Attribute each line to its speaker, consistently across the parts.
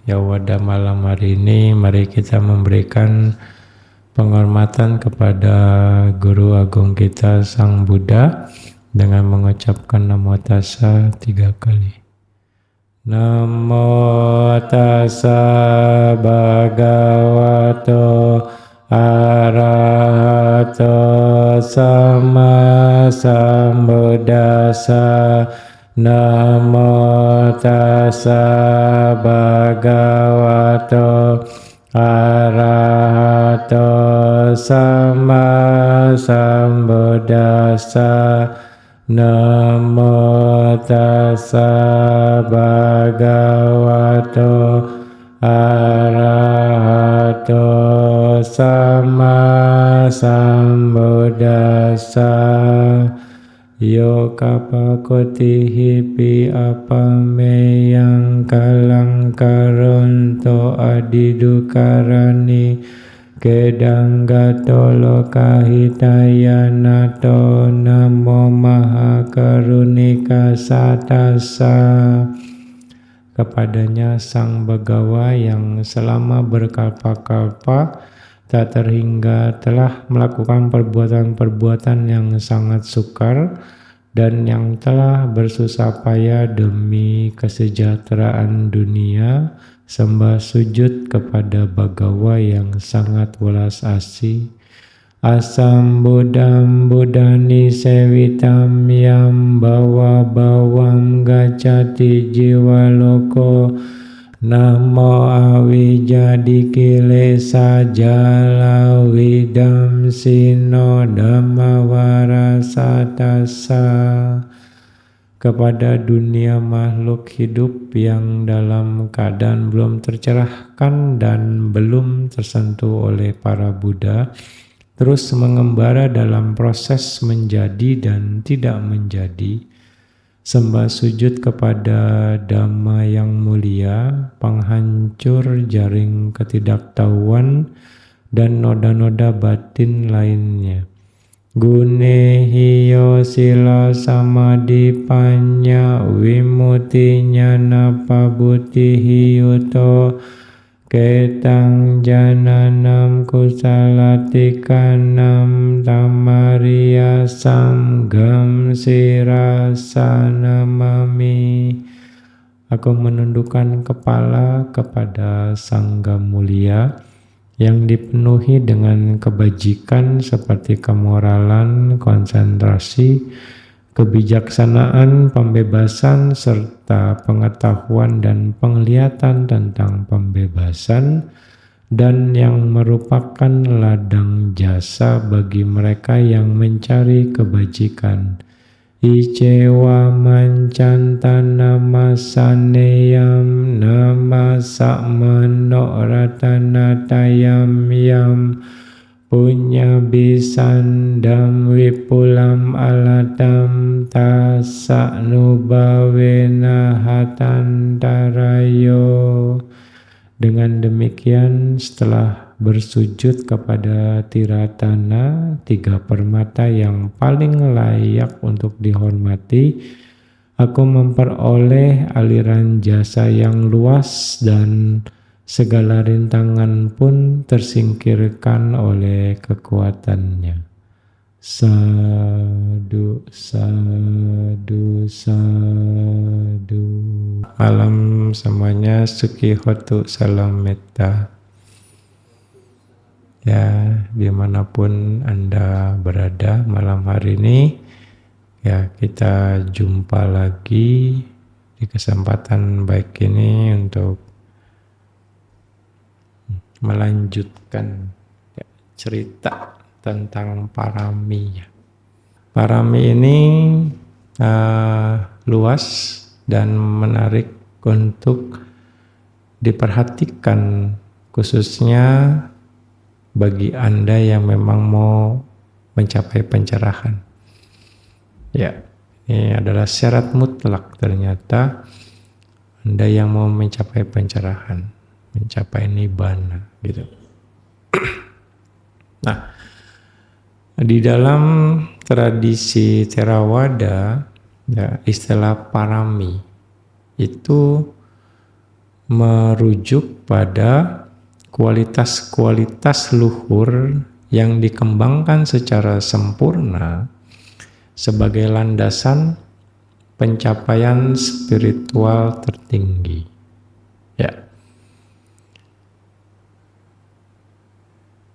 Speaker 1: Ya pada malam hari ini mari kita memberikan penghormatan kepada Guru Agung kita Sang Buddha dengan mengucapkan Namo Tassa 3 kali. Namo Tassa Bhagavato Arahato Sama Sambuddhassa. Namo Tassa Bhagavato Arahato Sama Sambuddhassa. Namo Tassa Bhagavato Arahato Sama Sambuddhassa. Yo kapakotihi pi apameyang kalang karonto adidukarani kedanggato lokahitayanato namo mahakarunika satasa. Kepadanya Sang Bagawa yang selama berkalpa-kalpa tak terhingga telah melakukan perbuatan-perbuatan yang sangat sukar dan yang telah bersusah payah demi kesejahteraan dunia, sembah sujud kepada Bagawa yang sangat welas asih. Asam Buddham Buddhani sevitam yam bawa bawam gacati jiwa loko. Namo awijadi kilesa jala widam sino dhammawara satasa. Kepada dunia makhluk hidup yang dalam keadaan belum tercerahkan dan belum tersentuh oleh para Buddha, terus mengembara dalam proses menjadi dan tidak menjadi, sembah sujud kepada Dhamma yang mulia, penghancur jaring ketidaktahuan dan noda-noda batin lainnya. Gune hiyo sila samadhi panya wimuti nyana pabuti hiyuto ketang jananam kusalatikanam tamaria samgam sirasanamami. Aku menundukkan kepala kepada Sangga mulia yang dipenuhi dengan kebajikan seperti kemoralan, konsentrasi, kebijaksanaan, pembebasan, serta pengetahuan dan penglihatan tentang pembebasan, dan yang merupakan ladang jasa bagi mereka yang mencari kebajikan. Icewa mancanta nama saneyam nama sakmano ratanatayam yam punya bisandam wipulam alatam tasa nubawena hatantarayo. Dengan demikian, setelah bersujud kepada Tiratana, 3 permata yang paling layak untuk dihormati, aku memperoleh aliran jasa yang luas dan segala rintangan pun tersingkirkan oleh kekuatannya. Sadu, sadu, sadu. Malam semuanya, Sukhi Hotu, salam metta. Ya, dimanapun Anda berada malam hari ini, ya kita jumpa lagi di kesempatan baik ini untuk melanjutkan cerita tentang parami. Parami ini luas dan menarik untuk diperhatikan, khususnya bagi Anda yang memang mau mencapai pencerahan. Ya, ini adalah syarat mutlak ternyata Anda yang mau mencapai pencerahan, mencapai nibbana, gitu. Nah, di dalam tradisi Theravada, ya, istilah parami itu merujuk pada kualitas-kualitas luhur yang dikembangkan secara sempurna sebagai landasan pencapaian spiritual tertinggi. Ya.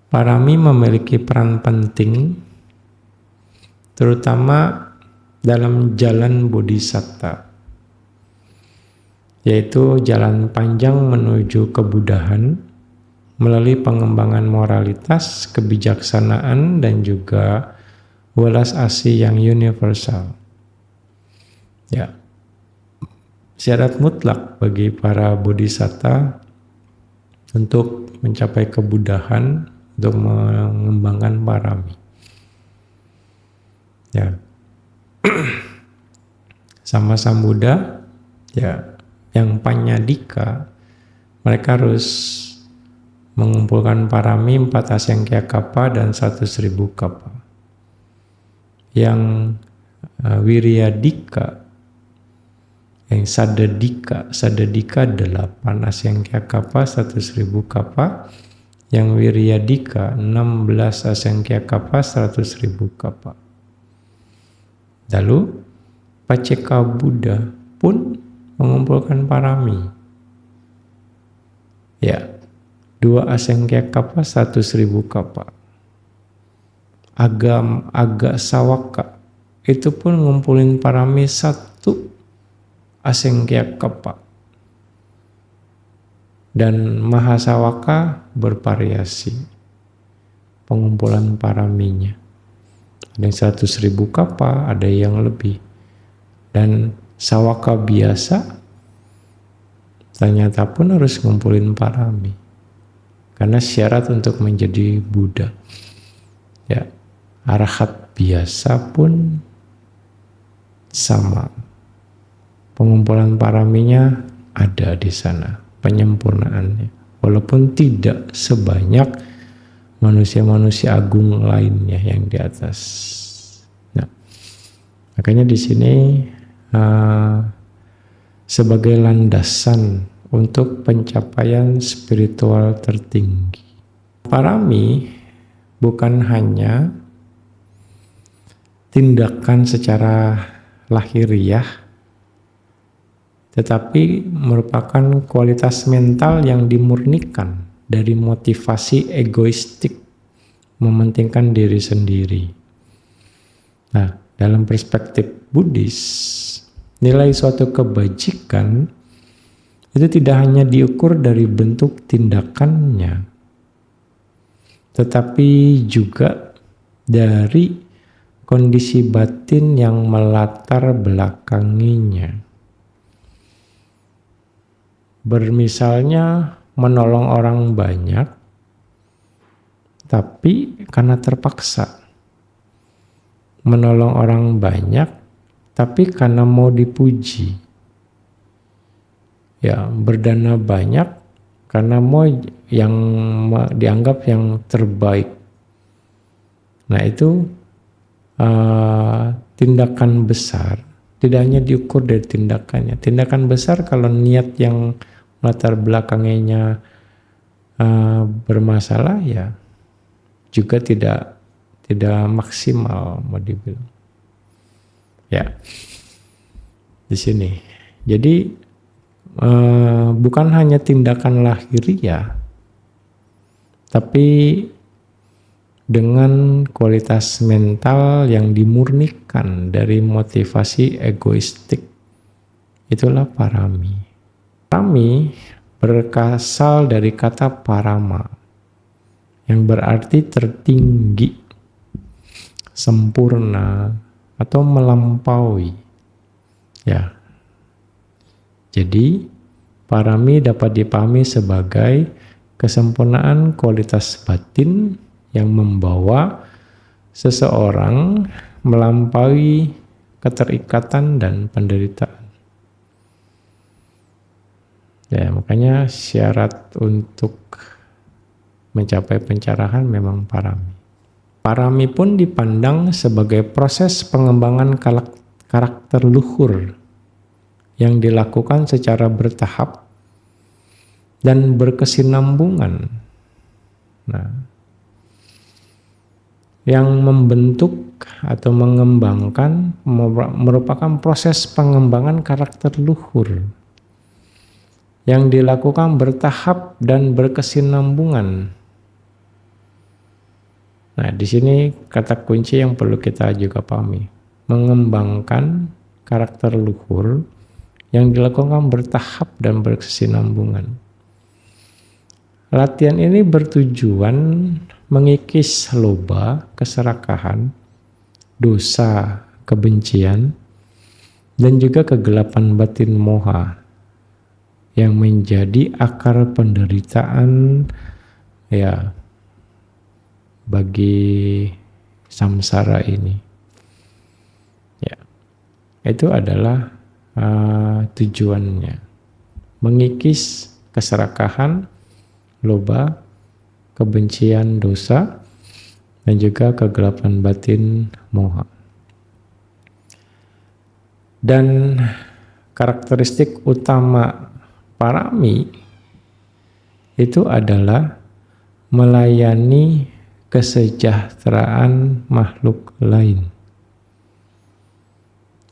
Speaker 1: Parami memiliki peran penting terutama dalam jalan bodhisatta, yaitu jalan panjang menuju kebudahan melalui pengembangan moralitas, kebijaksanaan, dan juga welas asih yang universal. Ya, syarat mutlak bagi para bodhisatta untuk mencapai kebudahan, untuk mengembangkan parami. Ya, sama Sambuddha, ya, yang panyadika, mereka harus mengumpulkan parami 4 asengkya kapa dan 100.000 kapa. Yang wiryadika, yang sadadika 8 asengkya kapa 100.000 kapa. Yang wiryadika 16 asengkya kapa 100.000 kapa. Lalu Paceka Buddha pun mengumpulkan parami. Ya, 2 asengkya kapa 100.000 kapa. Aga Sawaka itu pun ngumpulin parami 1 asengkya kapa. Dan Mahasawaka bervariasi pengumpulan paraminya. Ada yang 100.000 kapa, ada yang lebih. Dan Sawaka biasa ternyata pun harus ngumpulin parami. Karena syarat untuk menjadi Buddha. Ya, arahat biasa pun sama. Pengumpulan paraminya ada di sana, penyempurnaannya. Walaupun tidak sebanyak manusia-manusia agung lainnya yang di atas. Nah, makanya di sini sebagai landasan untuk pencapaian spiritual tertinggi. Parami bukan hanya tindakan secara lahiriah, tetapi merupakan kualitas mental yang dimurnikan dari motivasi egoistik mementingkan diri sendiri. Nah, dalam perspektif Buddhis, nilai suatu kebajikan itu tidak hanya diukur dari bentuk tindakannya, tetapi juga dari kondisi batin yang melatar belakanginya. Bermisalnya menolong orang banyak, tapi karena terpaksa. Menolong orang banyak, tapi karena mau dipuji. Ya, berdana banyak karena mau yang dianggap yang terbaik. Nah, itu tindakan besar. Tidak hanya diukur dari tindakannya. Tindakan besar kalau niat yang latar belakangnya bermasalah, ya juga tidak maksimal mau dibilang. Ya, di sini. Jadi bukan hanya tindakan lahiriah, tapi dengan kualitas mental yang dimurnikan dari motivasi egoistik. Itulah parami. Parami berasal dari kata parama, yang berarti tertinggi, sempurna, atau melampaui. Ya. Jadi, parami dapat dipahami sebagai kesempurnaan kualitas batin yang membawa seseorang melampaui keterikatan dan penderitaan. Ya, makanya syarat untuk mencapai pencerahan memang parami. Parami pun dipandang sebagai proses pengembangan karakter luhur yang dilakukan secara bertahap dan berkesinambungan. Nah, yang membentuk atau mengembangkan merupakan proses pengembangan karakter luhur yang dilakukan bertahap dan berkesinambungan. Nah, di sini kata kunci yang perlu kita juga pahami, mengembangkan karakter luhur yang dilakukan bertahap dan berkesinambungan. Latihan ini bertujuan mengikis loba, keserakahan, dosa, kebencian, dan juga kegelapan batin moha yang menjadi akar penderitaan ya bagi samsara ini. Ya, itu adalah tujuannya, mengikis keserakahan, loba, kebencian, dosa, dan juga kegelapan batin moha. Dan karakteristik utama parami itu adalah melayani kesejahteraan makhluk lain.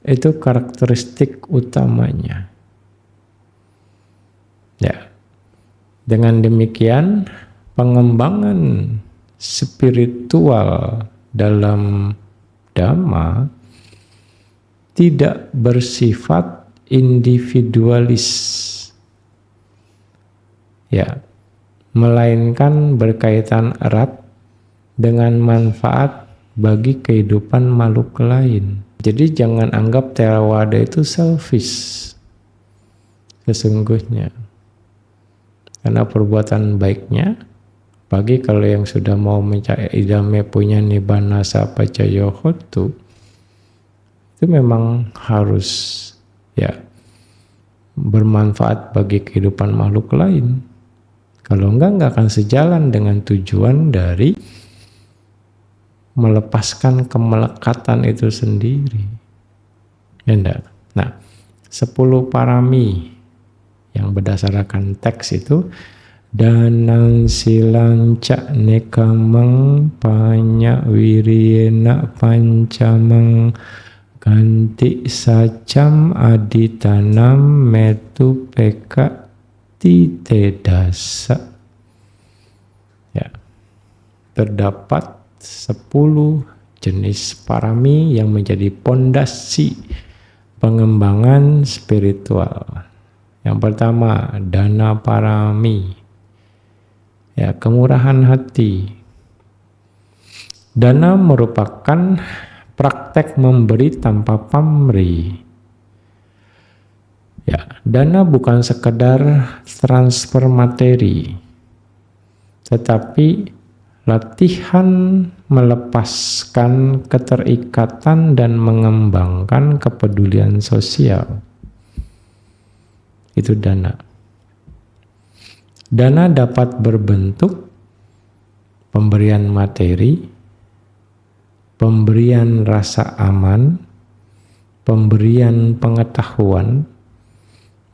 Speaker 1: Itu karakteristik utamanya. Ya. Dengan demikian, pengembangan spiritual dalam Dhamma tidak bersifat individualis, ya, melainkan berkaitan erat dengan manfaat bagi kehidupan makhluk lain. Jadi jangan anggap Theravada itu selfish sesungguhnya. Karena perbuatan baiknya, bagi kalau yang sudah mau mencari idame punya nibbana sapacaya hotu, itu memang harus ya bermanfaat bagi kehidupan makhluk lain. Kalau enggak akan sejalan dengan tujuan dari melepaskan kemelekatan itu sendiri. Ya enggak? Nah, 10 parami yang berdasarkan teks itu, danang silang cak nekamang panya wiriyena pancamang ganti sacam aditanam metu peka titedasa. Ya, terdapat 10 jenis parami yang menjadi pondasi pengembangan spiritual. Yang pertama, dana parami, ya, kemurahan hati. Dana merupakan praktek memberi tanpa pamrih. Ya, dana bukan sekedar transfer materi, tetapi latihan melepaskan keterikatan dan mengembangkan kepedulian sosial. Itu dana. Dana dapat berbentuk pemberian materi, pemberian rasa aman, pemberian pengetahuan,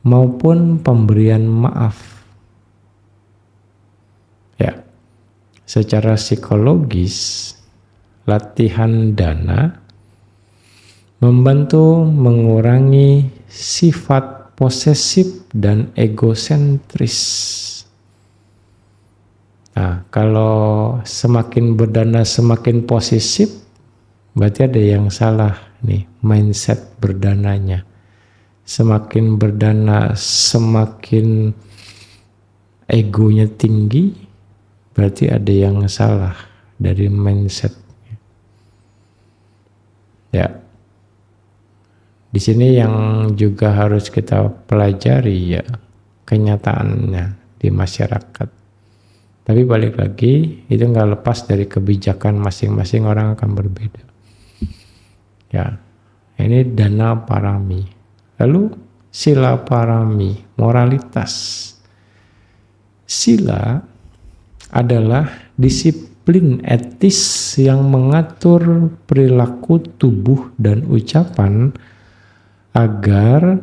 Speaker 1: maupun pemberian maaf. Ya, secara psikologis, latihan dana membantu mengurangi sifat posesif dan egosentris. Nah, kalau semakin berdana semakin posesif, berarti ada yang salah nih mindset berdananya. Semakin berdana semakin egonya tinggi, berarti ada yang salah dari mindsetnya. Ya. Di sini yang juga harus kita pelajari ya kenyataannya di masyarakat. Tapi balik lagi, itu nggak lepas dari kebijakan masing-masing orang akan berbeda. Ya, ini dana parami. Lalu sila parami, moralitas. Sila adalah disiplin etis yang mengatur perilaku tubuh dan ucapan agar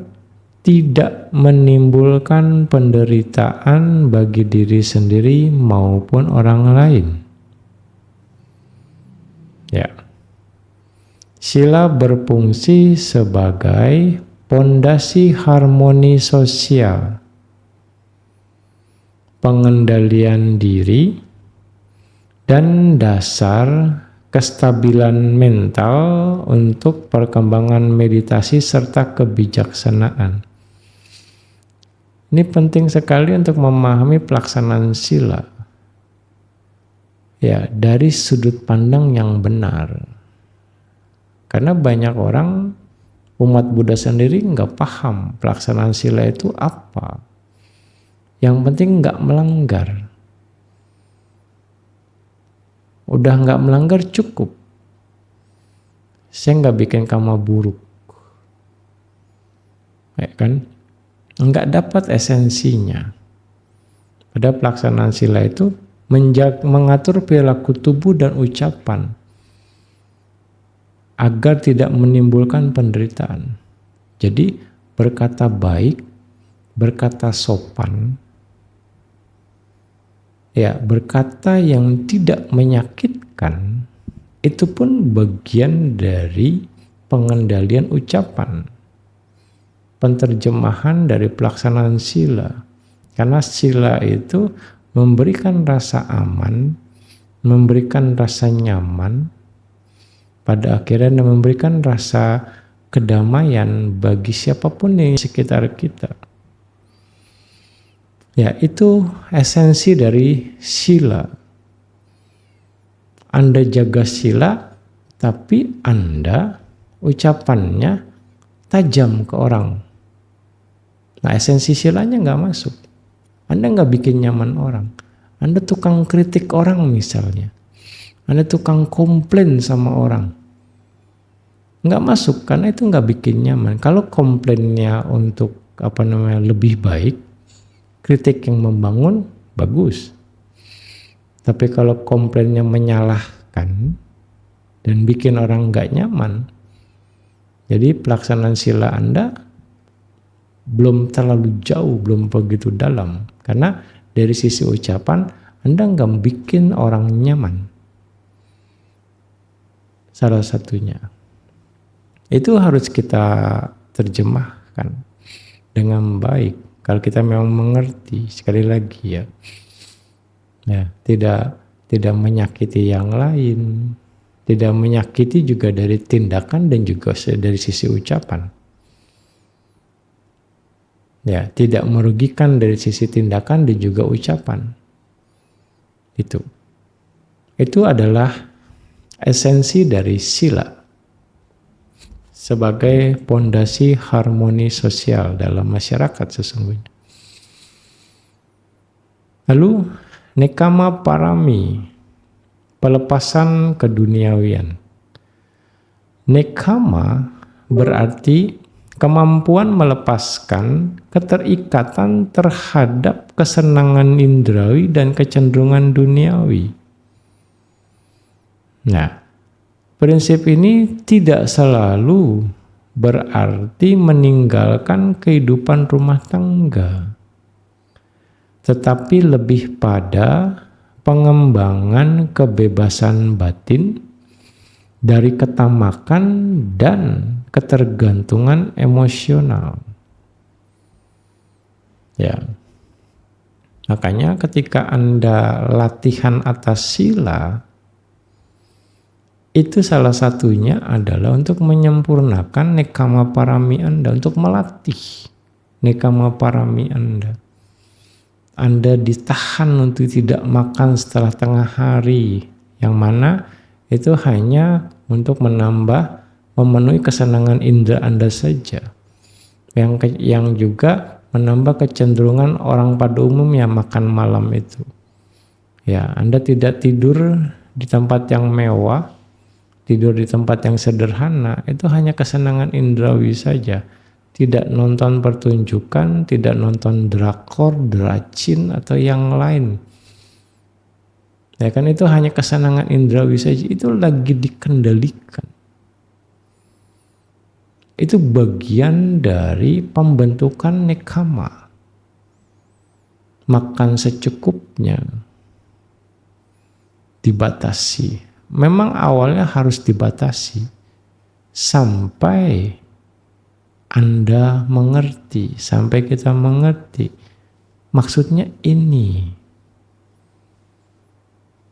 Speaker 1: tidak menimbulkan penderitaan bagi diri sendiri maupun orang lain. Ya. Sila berfungsi sebagai pondasi harmoni sosial, pengendalian diri, dan dasar kestabilan mental untuk perkembangan meditasi serta kebijaksanaan. Ini penting sekali untuk memahami pelaksanaan sila. Ya, dari sudut pandang yang benar. Karena banyak orang, umat Buddha sendiri nggak paham pelaksanaan sila itu apa. Yang penting nggak melanggar. Udah nggak melanggar cukup. Saya nggak bikin kamu buruk. Ya kan? Nggak dapat esensinya. Pada pelaksanaan sila itu mengatur perilaku tubuh dan ucapan agar tidak menimbulkan penderitaan. Jadi berkata baik, berkata sopan, ya berkata yang tidak menyakitkan, itu pun bagian dari pengendalian ucapan, penterjemahan dari pelaksanaan sila. Karena sila itu memberikan rasa aman, memberikan rasa nyaman, pada akhirnya memberikan rasa kedamaian bagi siapapun di sekitar kita. Ya, itu esensi dari sila. Anda jaga sila, tapi Anda ucapannya tajam ke orang. Nah, esensi silanya nggak masuk. Anda nggak bikin nyaman orang. Anda tukang kritik orang misalnya. Anda tukang komplain sama orang. Nggak masuk karena itu nggak bikin nyaman. Kalau komplainnya untuk lebih baik, kritik yang membangun, bagus. Tapi kalau komplainnya menyalahkan dan bikin orang nggak nyaman, jadi pelaksanaan sila Anda belum terlalu jauh, belum begitu dalam. Karena dari sisi ucapan Anda nggak bikin orang nyaman. Salah satunya. Itu harus kita terjemahkan dengan baik. Kalau kita memang mengerti, sekali lagi ya, tidak menyakiti yang lain, tidak menyakiti juga dari tindakan dan juga dari sisi ucapan. Ya, tidak merugikan dari sisi tindakan dan juga ucapan. Itu adalah esensi dari sila sebagai pondasi harmoni sosial dalam masyarakat sesungguhnya. Lalu nekama parami, pelepasan keduniawian. Nekama berarti kemampuan melepaskan keterikatan terhadap kesenangan indrawi dan kecenderungan duniawi. Nah, prinsip ini tidak selalu berarti meninggalkan kehidupan rumah tangga, tetapi lebih pada pengembangan kebebasan batin dari ketamakan dan ketergantungan emosional. Ya. Makanya ketika Anda latihan atas sila, itu salah satunya adalah untuk menyempurnakan nekama parami Anda, untuk melatih nekama parami Anda. Anda ditahan untuk tidak makan setelah tengah hari, yang mana itu hanya untuk memenuhi kesenangan indera Anda saja. Yang juga menambah kecenderungan orang pada umumnya makan malam itu. Ya, Anda tidak tidur di tempat yang mewah, tidur di tempat yang sederhana, itu hanya kesenangan indrawi saja. Tidak nonton pertunjukan, tidak nonton drakor, dracin, atau yang lain. Ya kan, itu hanya kesenangan indrawi saja, itu lagi dikendalikan. Itu bagian dari pembentukan nekama. Makan secukupnya, dibatasi. Memang awalnya harus dibatasi sampai Anda mengerti, sampai kita mengerti. Maksudnya ini.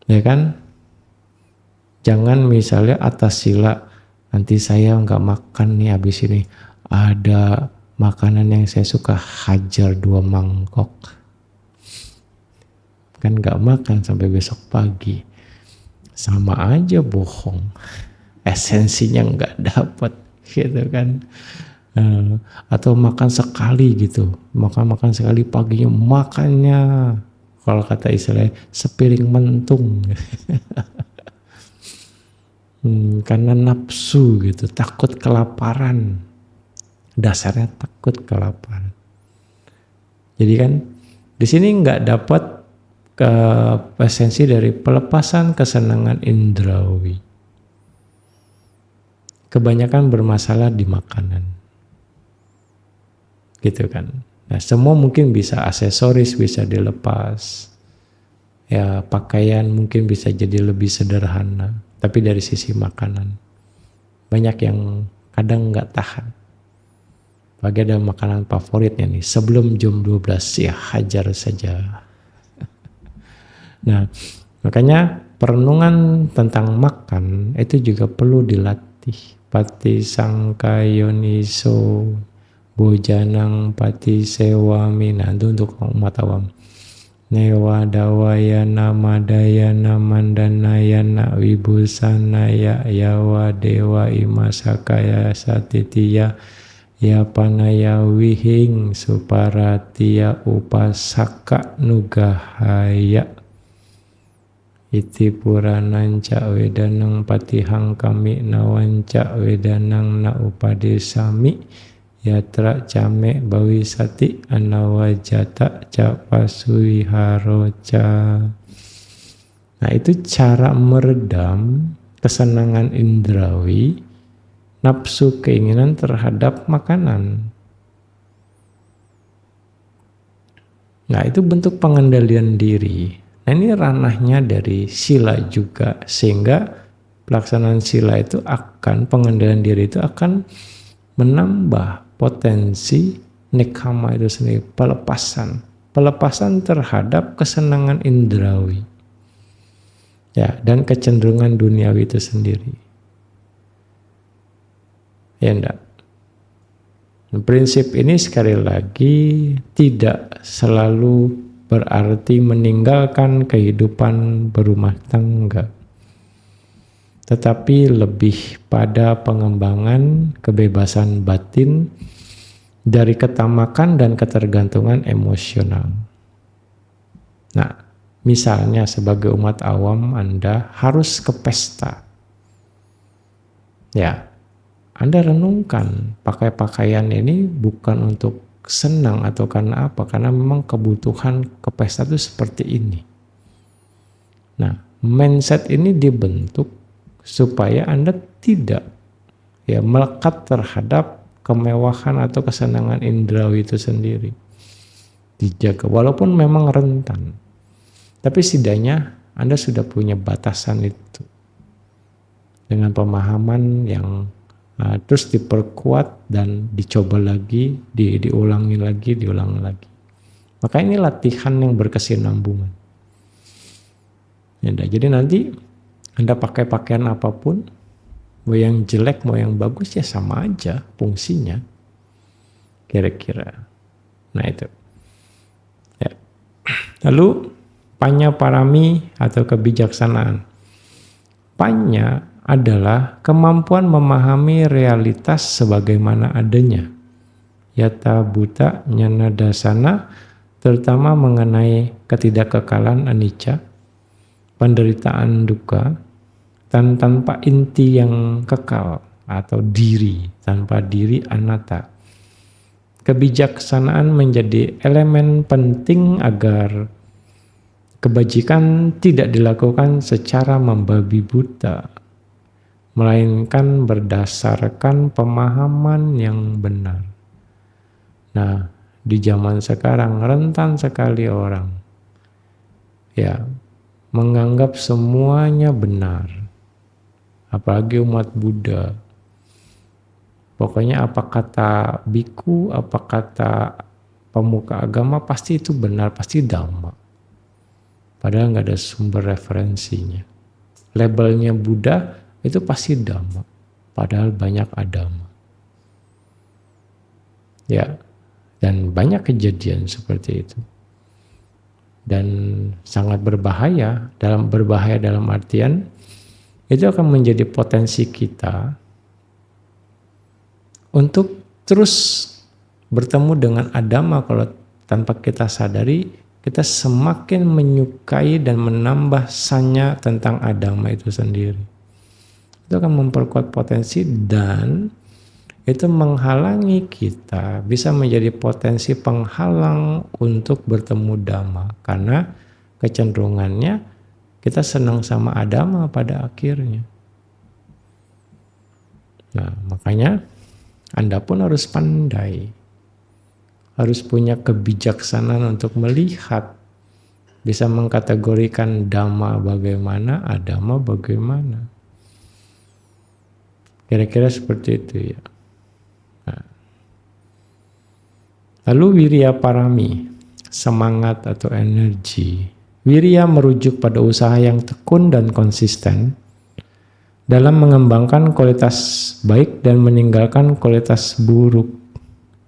Speaker 1: Ya kan? Jangan misalnya atas sila, nanti saya nggak makan nih habis ini. Ada makanan yang saya suka, hajar 2 mangkok. Kan nggak makan sampai besok pagi. Sama aja bohong. Esensinya nggak dapat gitu kan. Atau makan sekali gitu. Makan sekali paginya, makannya kalau kata istilahnya sepiring mentung. Karena nafsu gitu, takut kelaparan. Dasarnya takut kelaparan. Jadi kan di sini nggak dapat ke esensi dari pelepasan kesenangan indrawi. Kebanyakan bermasalah di makanan. Gitu kan. Nah, semua mungkin bisa aksesoris bisa dilepas. Ya, pakaian mungkin bisa jadi lebih sederhana. Tapi dari sisi makanan, banyak yang kadang nggak tahan. Bagi ada makanan favoritnya nih, sebelum jam 12 ya hajar saja. Nah, makanya perenungan tentang makan itu juga perlu dilatih. Pati sangkayoniso bojanang pati sewamina, itu untuk umat awam. Newa dawayana madayana mandanayana wibusanaya yawa dewa imasakaya satitiya ya panaya wihing suparatia upasaka nugahaya iti puranan cak wedanang patihang kami nawanca wedanang na upadesami yatra came bawisati anawajata capasui haroca. Nah, itu cara meredam kesenangan indrawi, nafsu keinginan terhadap makanan. Nah, itu bentuk pengendalian diri. Nah, ini ranahnya dari sila juga, sehingga pelaksanaan sila itu akan, pengendalian diri itu akan menambah potensi nekama itu sendiri, pelepasan terhadap kesenangan indrawi, ya, dan kecenderungan duniawi itu sendiri, ya enggak. Prinsip ini sekali lagi tidak selalu berarti meninggalkan kehidupan berumah tangga, tetapi lebih pada pengembangan kebebasan batin dari ketamakan dan ketergantungan emosional. Nah, misalnya sebagai umat awam Anda harus ke pesta. Ya, Anda renungkan pakai pakaian ini bukan untuk senang atau karena apa, karena memang kebutuhan ke pesta itu seperti ini. Nah, mindset ini dibentuk supaya Anda tidak melekat terhadap kemewahan atau kesenangan indrawi itu sendiri. Dijaga walaupun memang rentan. Tapi setidaknya Anda sudah punya batasan itu. Dengan pemahaman yang terus diperkuat dan dicoba lagi, diulangi lagi. Maka ini latihan yang berkesinambungan. Ya, jadi nanti Anda pakai pakaian apapun, mau yang jelek, mau yang bagus, ya sama aja fungsinya. Kira-kira. Nah itu. Ya. Lalu, panya parami atau kebijaksanaan. Panya adalah kemampuan memahami realitas sebagaimana adanya. Yata buta nyana dasana, terutama mengenai ketidakkekalan anicca, penderitaan duka, dan tanpa inti yang kekal atau diri, tanpa diri anatta. Kebijaksanaan menjadi elemen penting agar kebajikan tidak dilakukan secara membabi buta, melainkan berdasarkan pemahaman yang benar. Nah, di zaman sekarang rentan sekali orang ya menganggap semuanya benar, apalagi umat Buddha. Pokoknya apa kata biku, apa kata pemuka agama pasti itu benar, pasti dhamma. Padahal nggak ada sumber referensinya. Labelnya Buddha itu pasti dhamma, padahal banyak agama. Ya, dan banyak kejadian seperti itu. Dan sangat berbahaya dalam artian itu akan menjadi potensi kita untuk terus bertemu dengan agama. Kalau tanpa kita sadari, kita semakin menyukai dan menambah sanya tentang agama itu sendiri. Itu akan memperkuat potensi dan itu menghalangi kita, bisa menjadi potensi penghalang untuk bertemu Dhamma. Karena kecenderungannya kita senang sama agama pada akhirnya. Nah, makanya Anda pun harus pandai. Harus punya kebijaksanaan untuk melihat, bisa mengkategorikan Dhamma bagaimana, agama bagaimana. Kira-kira seperti itu ya. Nah. Lalu wirya parami, semangat atau energi. Wirya merujuk pada usaha yang tekun dan konsisten dalam mengembangkan kualitas baik dan meninggalkan kualitas buruk.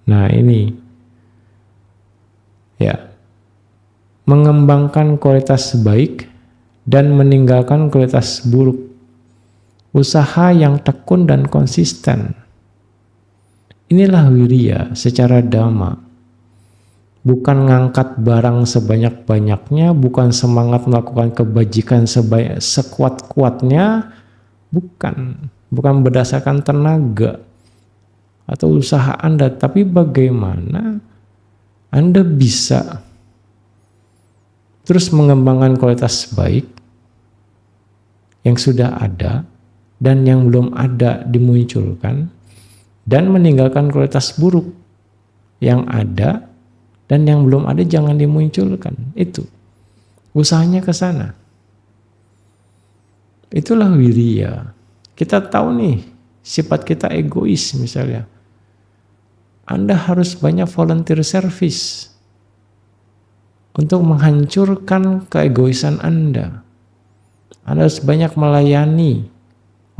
Speaker 1: Nah ini ya, mengembangkan kualitas baik dan meninggalkan kualitas buruk. Usaha yang tekun dan konsisten. Inilah wirya secara dhamma. Bukan ngangkat barang sebanyak-banyaknya, bukan semangat melakukan kebajikan sekuat-kuatnya, bukan berdasarkan tenaga atau usaha Anda, tapi bagaimana Anda bisa terus mengembangkan kualitas baik yang sudah ada dan yang belum ada dimunculkan, dan meninggalkan kualitas buruk yang ada dan yang belum ada jangan dimunculkan. Itu usahanya ke sana. Itulah wirya. Kita tahu nih sifat kita egois misalnya. Anda harus banyak volunteer service untuk menghancurkan keegoisan Anda. Anda harus banyak melayani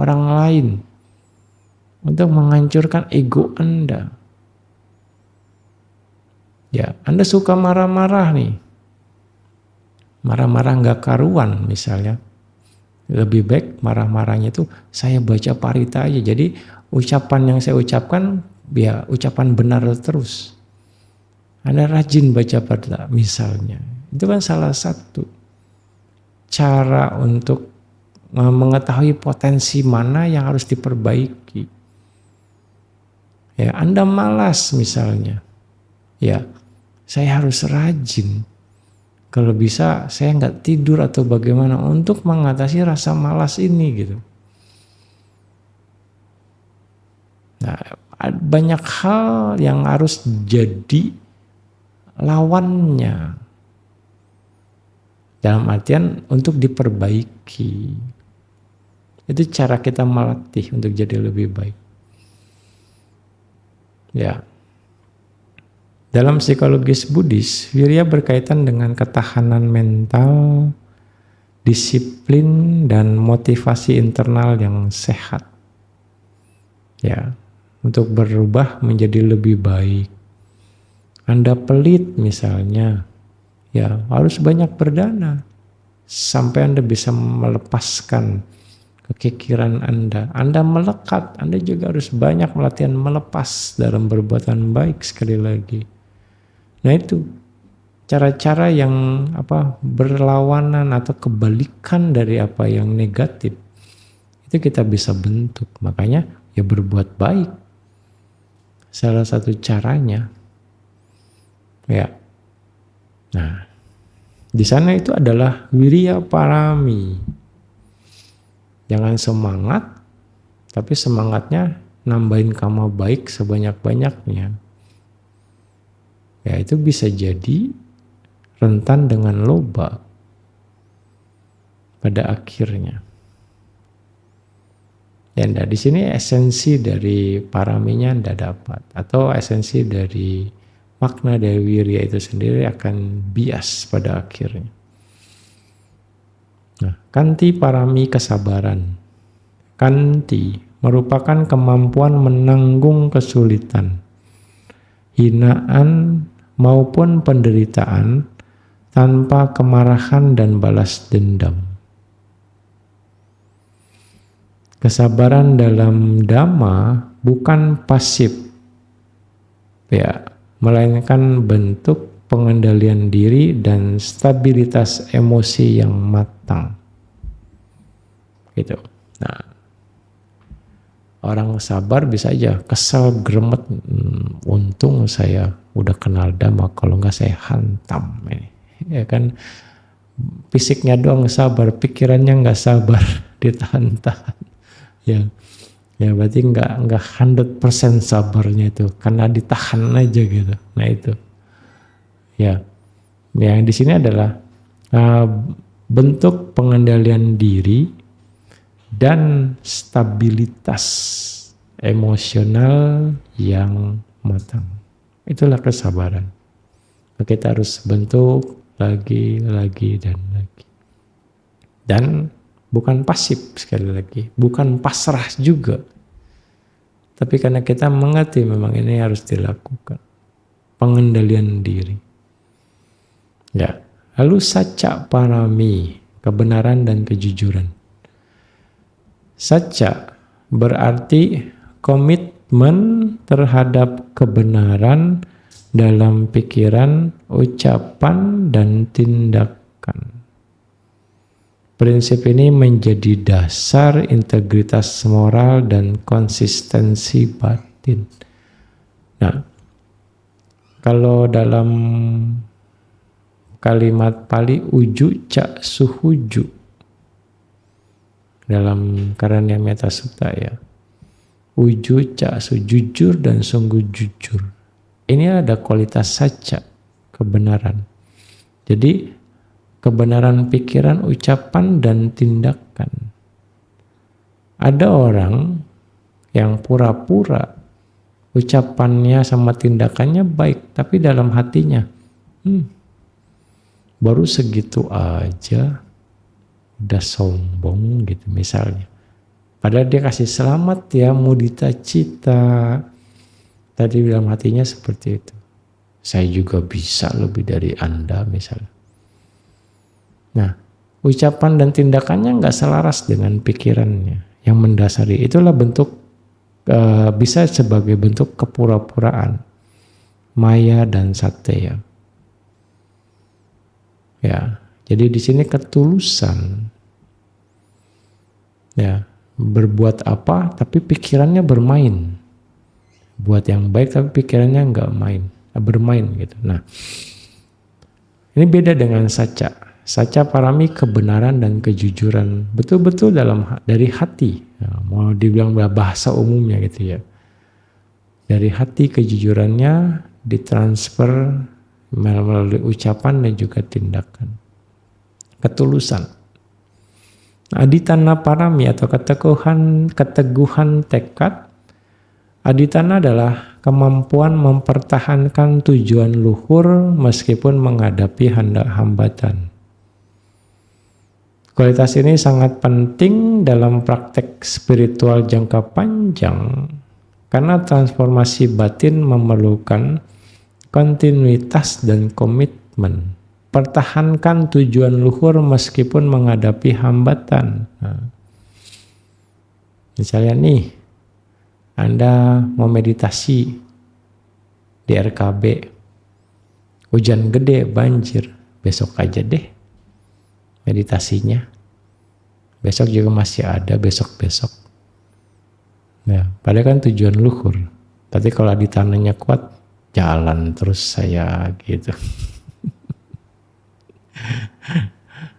Speaker 1: orang lain untuk menghancurkan ego Anda. Ya, Anda suka marah-marah nih. Marah-marah nggak karuan misalnya. Lebih baik marah-marahnya itu saya baca parita aja. Jadi ucapan yang saya ucapkan ya ucapan benar terus. Anda rajin baca parita misalnya. Itu kan salah satu cara untuk mengetahui potensi mana yang harus diperbaiki. Ya, Anda malas misalnya. Ya, saya harus rajin. Kalau bisa saya nggak tidur atau bagaimana untuk mengatasi rasa malas ini gitu. Nah, banyak hal yang harus jadi lawannya. Dalam artian untuk diperbaiki. Itu cara kita melatih untuk jadi lebih baik. Ya. Dalam psikologis Buddhis, wirya berkaitan dengan ketahanan mental, disiplin, dan motivasi internal yang sehat. Ya, untuk berubah menjadi lebih baik. Anda pelit misalnya, ya harus banyak berdana sampai Anda bisa melepaskan kekikiran Anda. Anda melekat, Anda juga harus banyak latihan melepas dalam perbuatan baik sekali lagi. Nah itu cara-cara yang berlawanan atau kebalikan dari apa yang negatif itu kita bisa bentuk. Makanya ya berbuat baik. Salah satu caranya. Ya. Nah, di sana itu adalah wirya parami. Jangan semangat, tapi semangatnya nambahin karma baik sebanyak-banyaknya. Ya itu bisa jadi rentan dengan loba pada akhirnya. Ya di sini esensi dari paraminya Anda dapat, atau esensi dari makna dari wirya itu sendiri akan bias pada akhirnya. Nah, kanti parami kesabaran. Kanti merupakan kemampuan menanggung kesulitan, hinaan maupun penderitaan tanpa kemarahan dan balas dendam. Kesabaran dalam Dhamma bukan pasif, ya, melainkan bentuk pengendalian diri dan stabilitas emosi yang matang. Gitu. Nah, orang sabar bisa aja kesel, gremet, untung saya udah kenal Dhamma, kalau nggak saya hantam ini. Ya kan, fisiknya doang sabar, pikirannya nggak sabar, ditahan-tahan. Ya berarti nggak 100% sabarnya itu, karena ditahan aja gitu. Nah itu, ya, yang di sini adalah bentuk pengendalian diri dan stabilitas emosional yang matang. Itulah kesabaran. Kita harus bentuk lagi dan lagi. Dan bukan pasif, sekali lagi, bukan pasrah juga. Tapi karena kita mengerti memang ini harus dilakukan. Pengendalian diri. Ya. Lalu saca parami, kebenaran dan kejujuran. Saca berarti komitmen terhadap kebenaran dalam pikiran, ucapan, dan tindakan. Prinsip ini menjadi dasar integritas moral dan konsistensi batin. Nah, kalau dalam kalimat Pali uju ca suhuju dalam Karanya Metta Sutta ya, uju ca su, jujur dan sungguh jujur. Ini ada kualitas saca, kebenaran. Jadi kebenaran pikiran, ucapan, dan tindakan. Ada orang yang pura-pura ucapannya sama tindakannya baik, tapi dalam hatinya baru segitu aja udah sombong gitu misalnya. Padahal dia kasih selamat ya mudita cita. Tadi dalam hatinya seperti itu. Saya juga bisa lebih dari Anda misalnya. Nah, ucapan dan tindakannya nggak selaras dengan pikirannya yang mendasari. Itulah bentuk, bisa sebagai bentuk kepura-puraan, maya dan satya. Ya, jadi di sini ketulusan. Ya, berbuat apa tapi pikirannya bermain. Buat yang baik tapi pikirannya nggak bermain gitu. Nah, ini beda dengan saca. Saca parami kebenaran dan kejujuran betul-betul dari hati. Nah, mau dibilang bahasa umumnya gitu ya. Dari hati kejujurannya ditransfer melalui ucapan dan juga tindakan. Ketulusan. Aditana parami atau keteguhan tekad. Aditana adalah kemampuan mempertahankan tujuan luhur meskipun menghadapi hambatan. Kualitas ini sangat penting dalam praktek spiritual jangka panjang karena transformasi batin memerlukan kontinuitas dan komitmen. Pertahankan tujuan luhur meskipun menghadapi hambatan. Nah, misalnya nih, Anda mau meditasi di RKB, hujan gede, banjir, besok aja deh meditasinya. Besok juga masih ada, besok-besok. Nah, padahal kan tujuan luhur. Tapi kalau aditananya kuat, jalan terus saya gitu.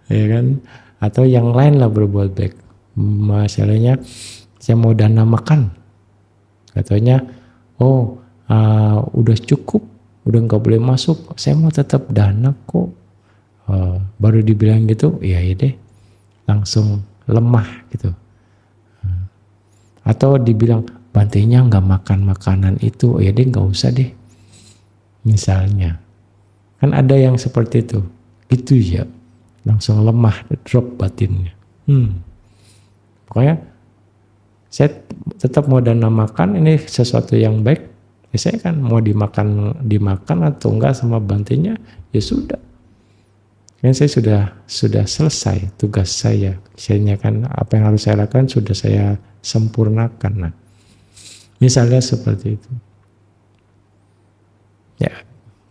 Speaker 1: Ya kan? Atau yang lain lah berbuat baik. Masalahnya Saya mau dana makan. Katanya, oh udah cukup, udah nggak boleh masuk. Saya mau tetap dana kok. Baru dibilang gitu, iya deh, langsung lemah gitu. Atau dibilang Bantenya nggak makan makanan itu, ya deh nggak usah deh. Misalnya, kan ada yang seperti itu, gitu ya, langsung lemah, drop batinnya. Pokoknya saya tetap mau dana makan, ini sesuatu yang baik. Ya saya kan mau dimakan atau enggak sama Bantenya, ya sudah. Kan saya sudah selesai tugas saya. Misalnya kan apa yang harus saya lakukan sudah saya sempurnakan. Nah, misalnya seperti itu. Ya,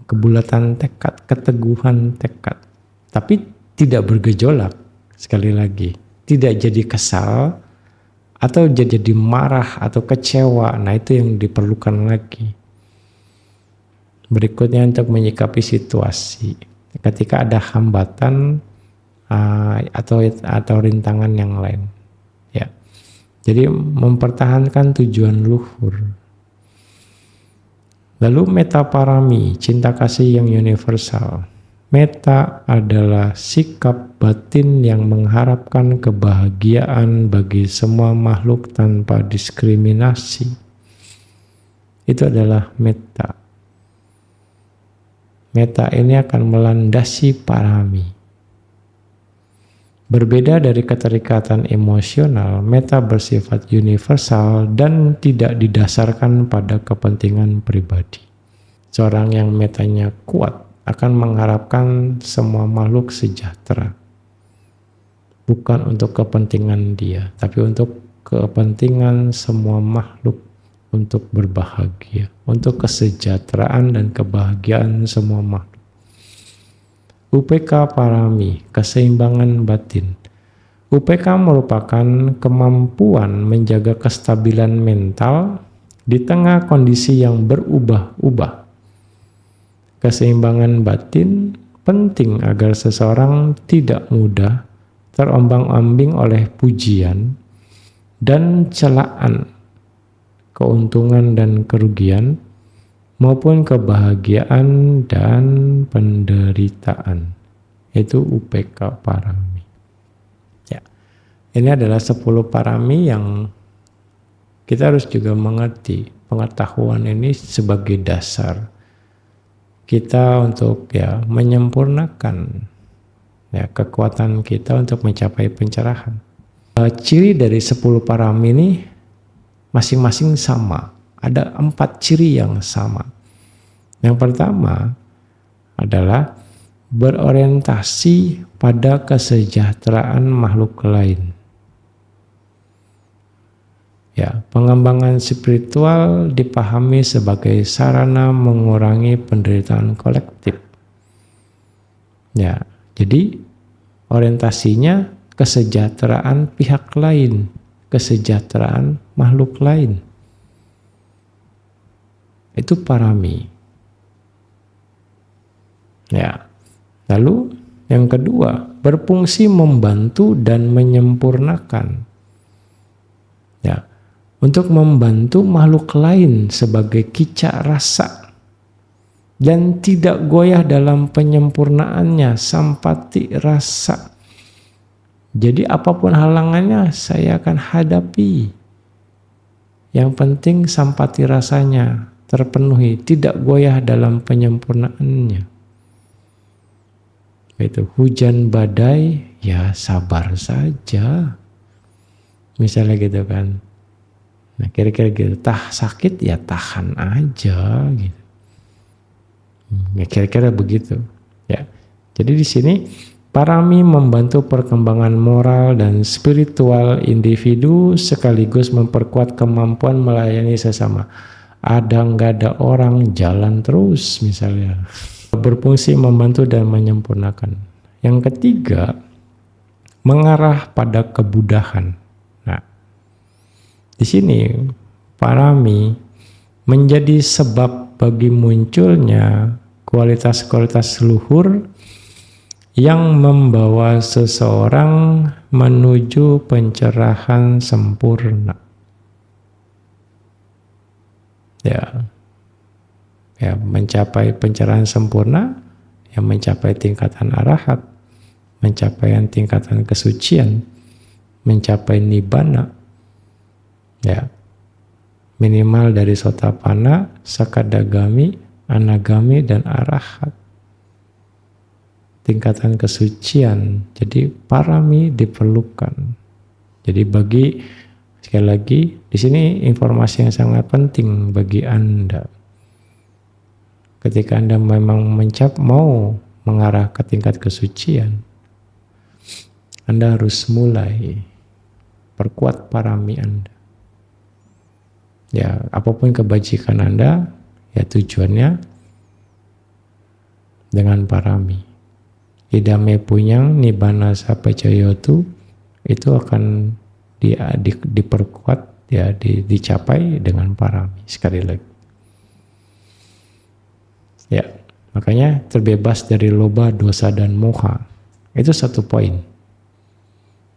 Speaker 1: kebulatan tekad, keteguhan tekad. Tapi tidak bergejolak, sekali lagi. Tidak jadi kesal atau jadi marah atau kecewa. Nah, itu yang diperlukan lagi. Berikutnya untuk menyikapi situasi. Ketika ada hambatan atau rintangan yang lain, ya. Jadi mempertahankan tujuan luhur. Lalu metta parami, cinta kasih yang universal. Metta adalah sikap batin yang mengharapkan kebahagiaan bagi semua makhluk tanpa diskriminasi. Itu adalah metta. Metta ini akan melandasi parami. Berbeda dari keterikatan emosional, metta bersifat universal dan tidak didasarkan pada kepentingan pribadi. Seorang yang mettanya kuat akan mengharapkan semua makhluk sejahtera. Bukan untuk kepentingan dia, tapi untuk kepentingan semua makhluk. Untuk berbahagia, untuk kesejahteraan dan kebahagiaan semua makhluk. UPK parami, keseimbangan batin. UPK merupakan kemampuan menjaga kestabilan mental di tengah kondisi yang berubah-ubah. Keseimbangan batin penting agar seseorang tidak mudah terombang-ambing oleh pujian dan celaan, keuntungan dan kerugian, maupun kebahagiaan dan penderitaan. Itu UPK parami. Ya. Ini adalah 10 parami yang kita harus juga mengerti. Pengetahuan ini sebagai dasar kita untuk menyempurnakan kekuatan kita untuk mencapai pencerahan. Ciri dari 10 parami ini masing-masing sama. Ada 4 ciri yang sama. Yang pertama adalah berorientasi pada kesejahteraan makhluk lain. Ya, pengembangan spiritual dipahami sebagai sarana mengurangi penderitaan kolektif. Ya, jadi orientasinya kesejahteraan pihak lain, kesejahteraan makhluk lain. Itu parami. Ya. Lalu yang kedua, berfungsi membantu dan menyempurnakan. Ya. Untuk membantu makhluk lain sebagai kicak rasa dan tidak goyah dalam penyempurnaannya, sampati rasa. Jadi apapun halangannya saya akan hadapi. Yang penting sampati rasanya terpenuhi, tidak goyah dalam penyempurnaannya. Itu hujan badai, ya sabar saja. Misalnya gitu kan. Nah kira-kira gitu, sakit ya tahan aja gitu. Ya kira-kira begitu. Ya. Jadi di sini parami membantu perkembangan moral dan spiritual individu sekaligus memperkuat kemampuan melayani sesama. Nggak ada orang jalan terus misalnya. Berfungsi membantu dan menyempurnakan. Yang ketiga, mengarah pada kebudahan. Nah, di sini parami menjadi sebab bagi munculnya kualitas-kualitas luhur yang membawa seseorang menuju pencerahan sempurna. Ya, ya mencapai pencerahan sempurna, yang mencapai tingkatan arahat, mencapai tingkatan kesucian, mencapai nibbana, ya minimal dari sotapana, sakadagami, anagami, dan arahat. Tingkatan kesucian, jadi parami diperlukan. Jadi sekali lagi di sini informasi yang sangat penting bagi Anda. Ketika Anda memang mau mengarah ke tingkat kesucian, Anda harus mulai perkuat parami Anda. Ya, apapun kebajikan Anda, ya tujuannya dengan parami. Idame punyang nibbana sapajayotu, itu akan diperkuat, ya dicapai dengan parami. Sekali lagi. Ya, makanya terbebas dari loba, dosa, dan moha. Itu satu poin.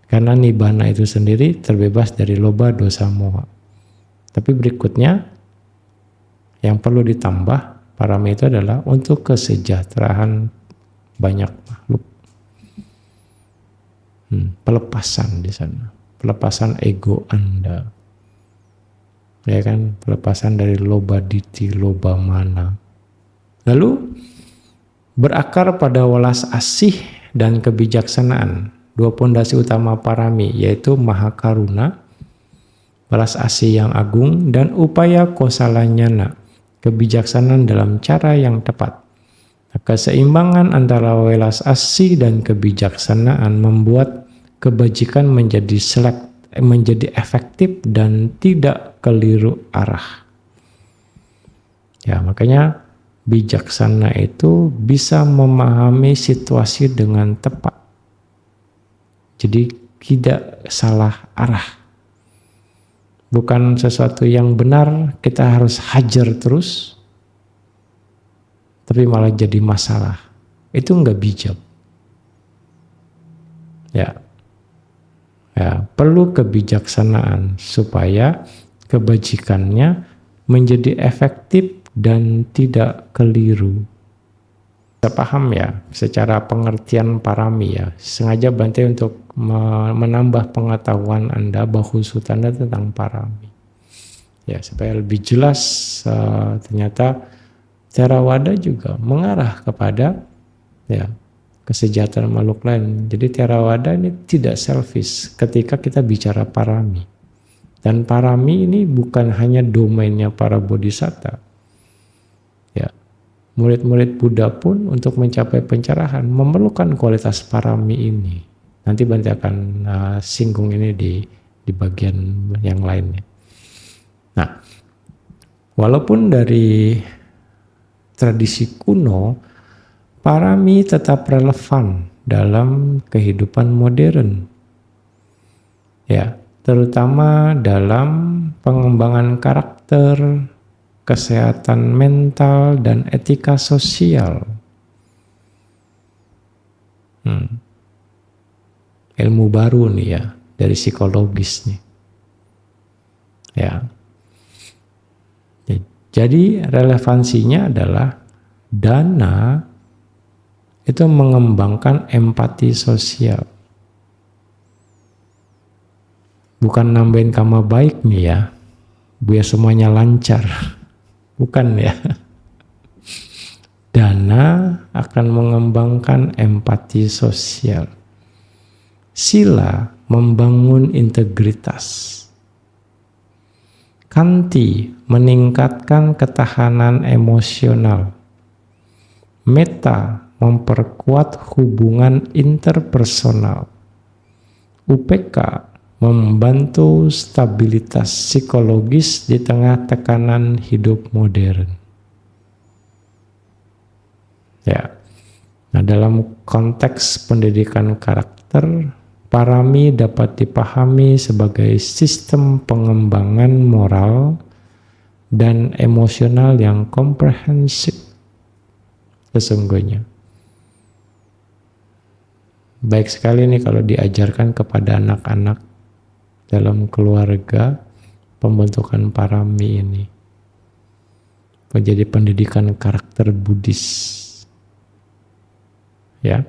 Speaker 1: Karena nibbana itu sendiri terbebas dari loba, dosa, moha. Tapi berikutnya yang perlu ditambah parami itu adalah untuk kesejahteraan banyak makhluk. Pelepasan di sana, pelepasan ego Anda. Ya kan, pelepasan dari loba diti, loba mana. Lalu berakar pada welas asih dan kebijaksanaan. Dua pondasi utama parami, yaitu mahakaruna, welas asih yang agung, dan upaya kosalanyana, kebijaksanaan dalam cara yang tepat. Keseimbangan antara welas asih dan kebijaksanaan membuat kebajikan menjadi efektif dan tidak keliru arah. Ya, makanya bijaksana itu bisa memahami situasi dengan tepat. Jadi tidak salah arah. Bukan sesuatu yang benar kita harus hajar terus, tapi malah jadi masalah. Itu enggak bijak. Ya, perlu kebijaksanaan supaya kebajikannya menjadi efektif dan tidak keliru. Saya paham ya secara pengertian parami ya. Sengaja Bante untuk menambah pengetahuan Anda, bahusu Anda tentang parami. Ya, supaya lebih jelas ternyata Theravada juga mengarah kepada ya kesejahteraan makhluk lain. Jadi Theravada ini tidak selfish ketika kita bicara parami. Dan parami ini bukan hanya domainnya para bodhisatta. Ya, murid-murid Buddha pun untuk mencapai pencerahan memerlukan kualitas parami ini. Nanti Bante akan singgung ini di bagian yang lainnya. Nah, walaupun dari tradisi kuno, parami tetap relevan dalam kehidupan modern. Ya, terutama dalam pengembangan karakter, kesehatan mental, dan etika sosial. Ilmu baru nih ya, dari psikologis nih. Ya. Jadi relevansinya adalah dana itu mengembangkan empati sosial. Bukan nambahin karma baik nih ya, biar semuanya lancar. Bukan ya. Dana akan mengembangkan empati sosial. Sila membangun integritas. Kanti meningkatkan ketahanan emosional. Metta memperkuat hubungan interpersonal. UPK membantu stabilitas psikologis di tengah tekanan hidup modern. Ya. Nah, dalam konteks pendidikan karakter, parami dapat dipahami sebagai sistem pengembangan moral dan emosional yang komprehensif sesungguhnya. Baik sekali nih kalau diajarkan kepada anak-anak dalam keluarga pembentukan parami ini. menjadi pendidikan karakter Buddhis. Ya.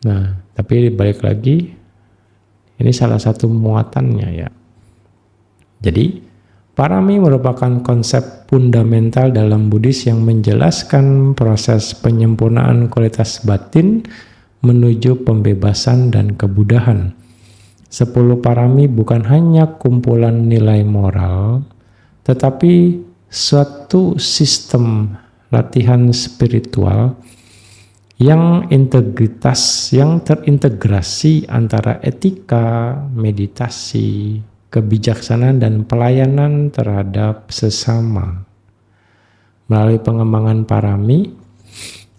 Speaker 1: Nah, tapi balik lagi, ini salah satu muatannya ya. Jadi, parami merupakan konsep fundamental dalam Buddhis yang menjelaskan proses penyempurnaan kualitas batin menuju pembebasan dan kebudahan. 10 parami bukan hanya kumpulan nilai moral, tetapi suatu sistem latihan spiritual yang terintegrasi antara etika, meditasi, kebijaksanaan, dan pelayanan terhadap sesama. Melalui pengembangan parami,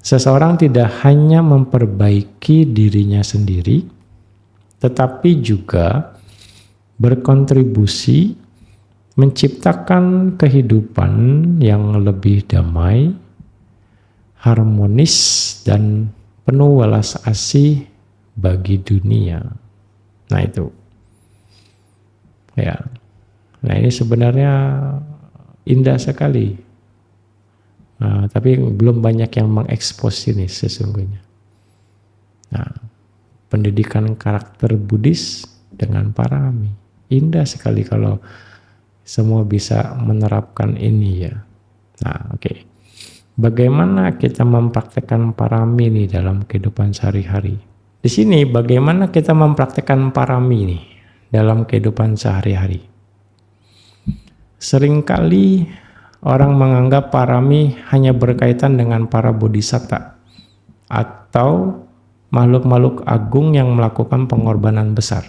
Speaker 1: seseorang tidak hanya memperbaiki dirinya sendiri, tetapi juga berkontribusi menciptakan kehidupan yang lebih damai, harmonis, dan penuh welas asih bagi dunia. Nah itu. Ya. Nah ini sebenarnya indah sekali. Nah, tapi belum banyak yang mengekspos ini sesungguhnya. Nah, pendidikan karakter Buddhis dengan parami. Indah sekali kalau semua bisa menerapkan ini ya. Nah, oke. Bagaimana kita mempraktekkan parami ini dalam kehidupan sehari-hari? Di sini bagaimana kita mempraktekkan parami ini dalam kehidupan sehari-hari? Seringkali orang menganggap parami hanya berkaitan dengan para bodhisatta atau makhluk-makhluk agung yang melakukan pengorbanan besar.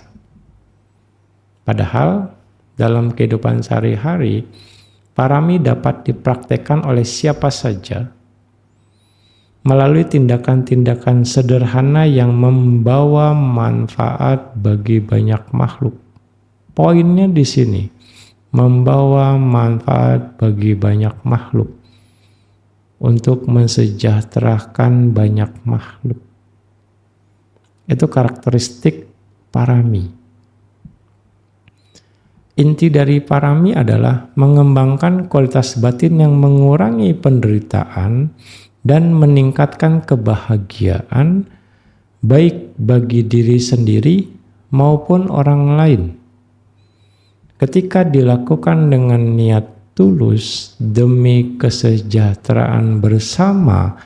Speaker 1: Padahal dalam kehidupan sehari-hari, parami dapat dipraktekkan oleh siapa saja melalui tindakan-tindakan sederhana yang membawa manfaat bagi banyak makhluk. Poinnya di sini, membawa manfaat bagi banyak makhluk untuk mensejahterakan banyak makhluk. Itu karakteristik parami. Inti dari parami adalah mengembangkan kualitas batin yang mengurangi penderitaan dan meningkatkan kebahagiaan baik bagi diri sendiri maupun orang lain. Ketika dilakukan dengan niat tulus demi kesejahteraan bersama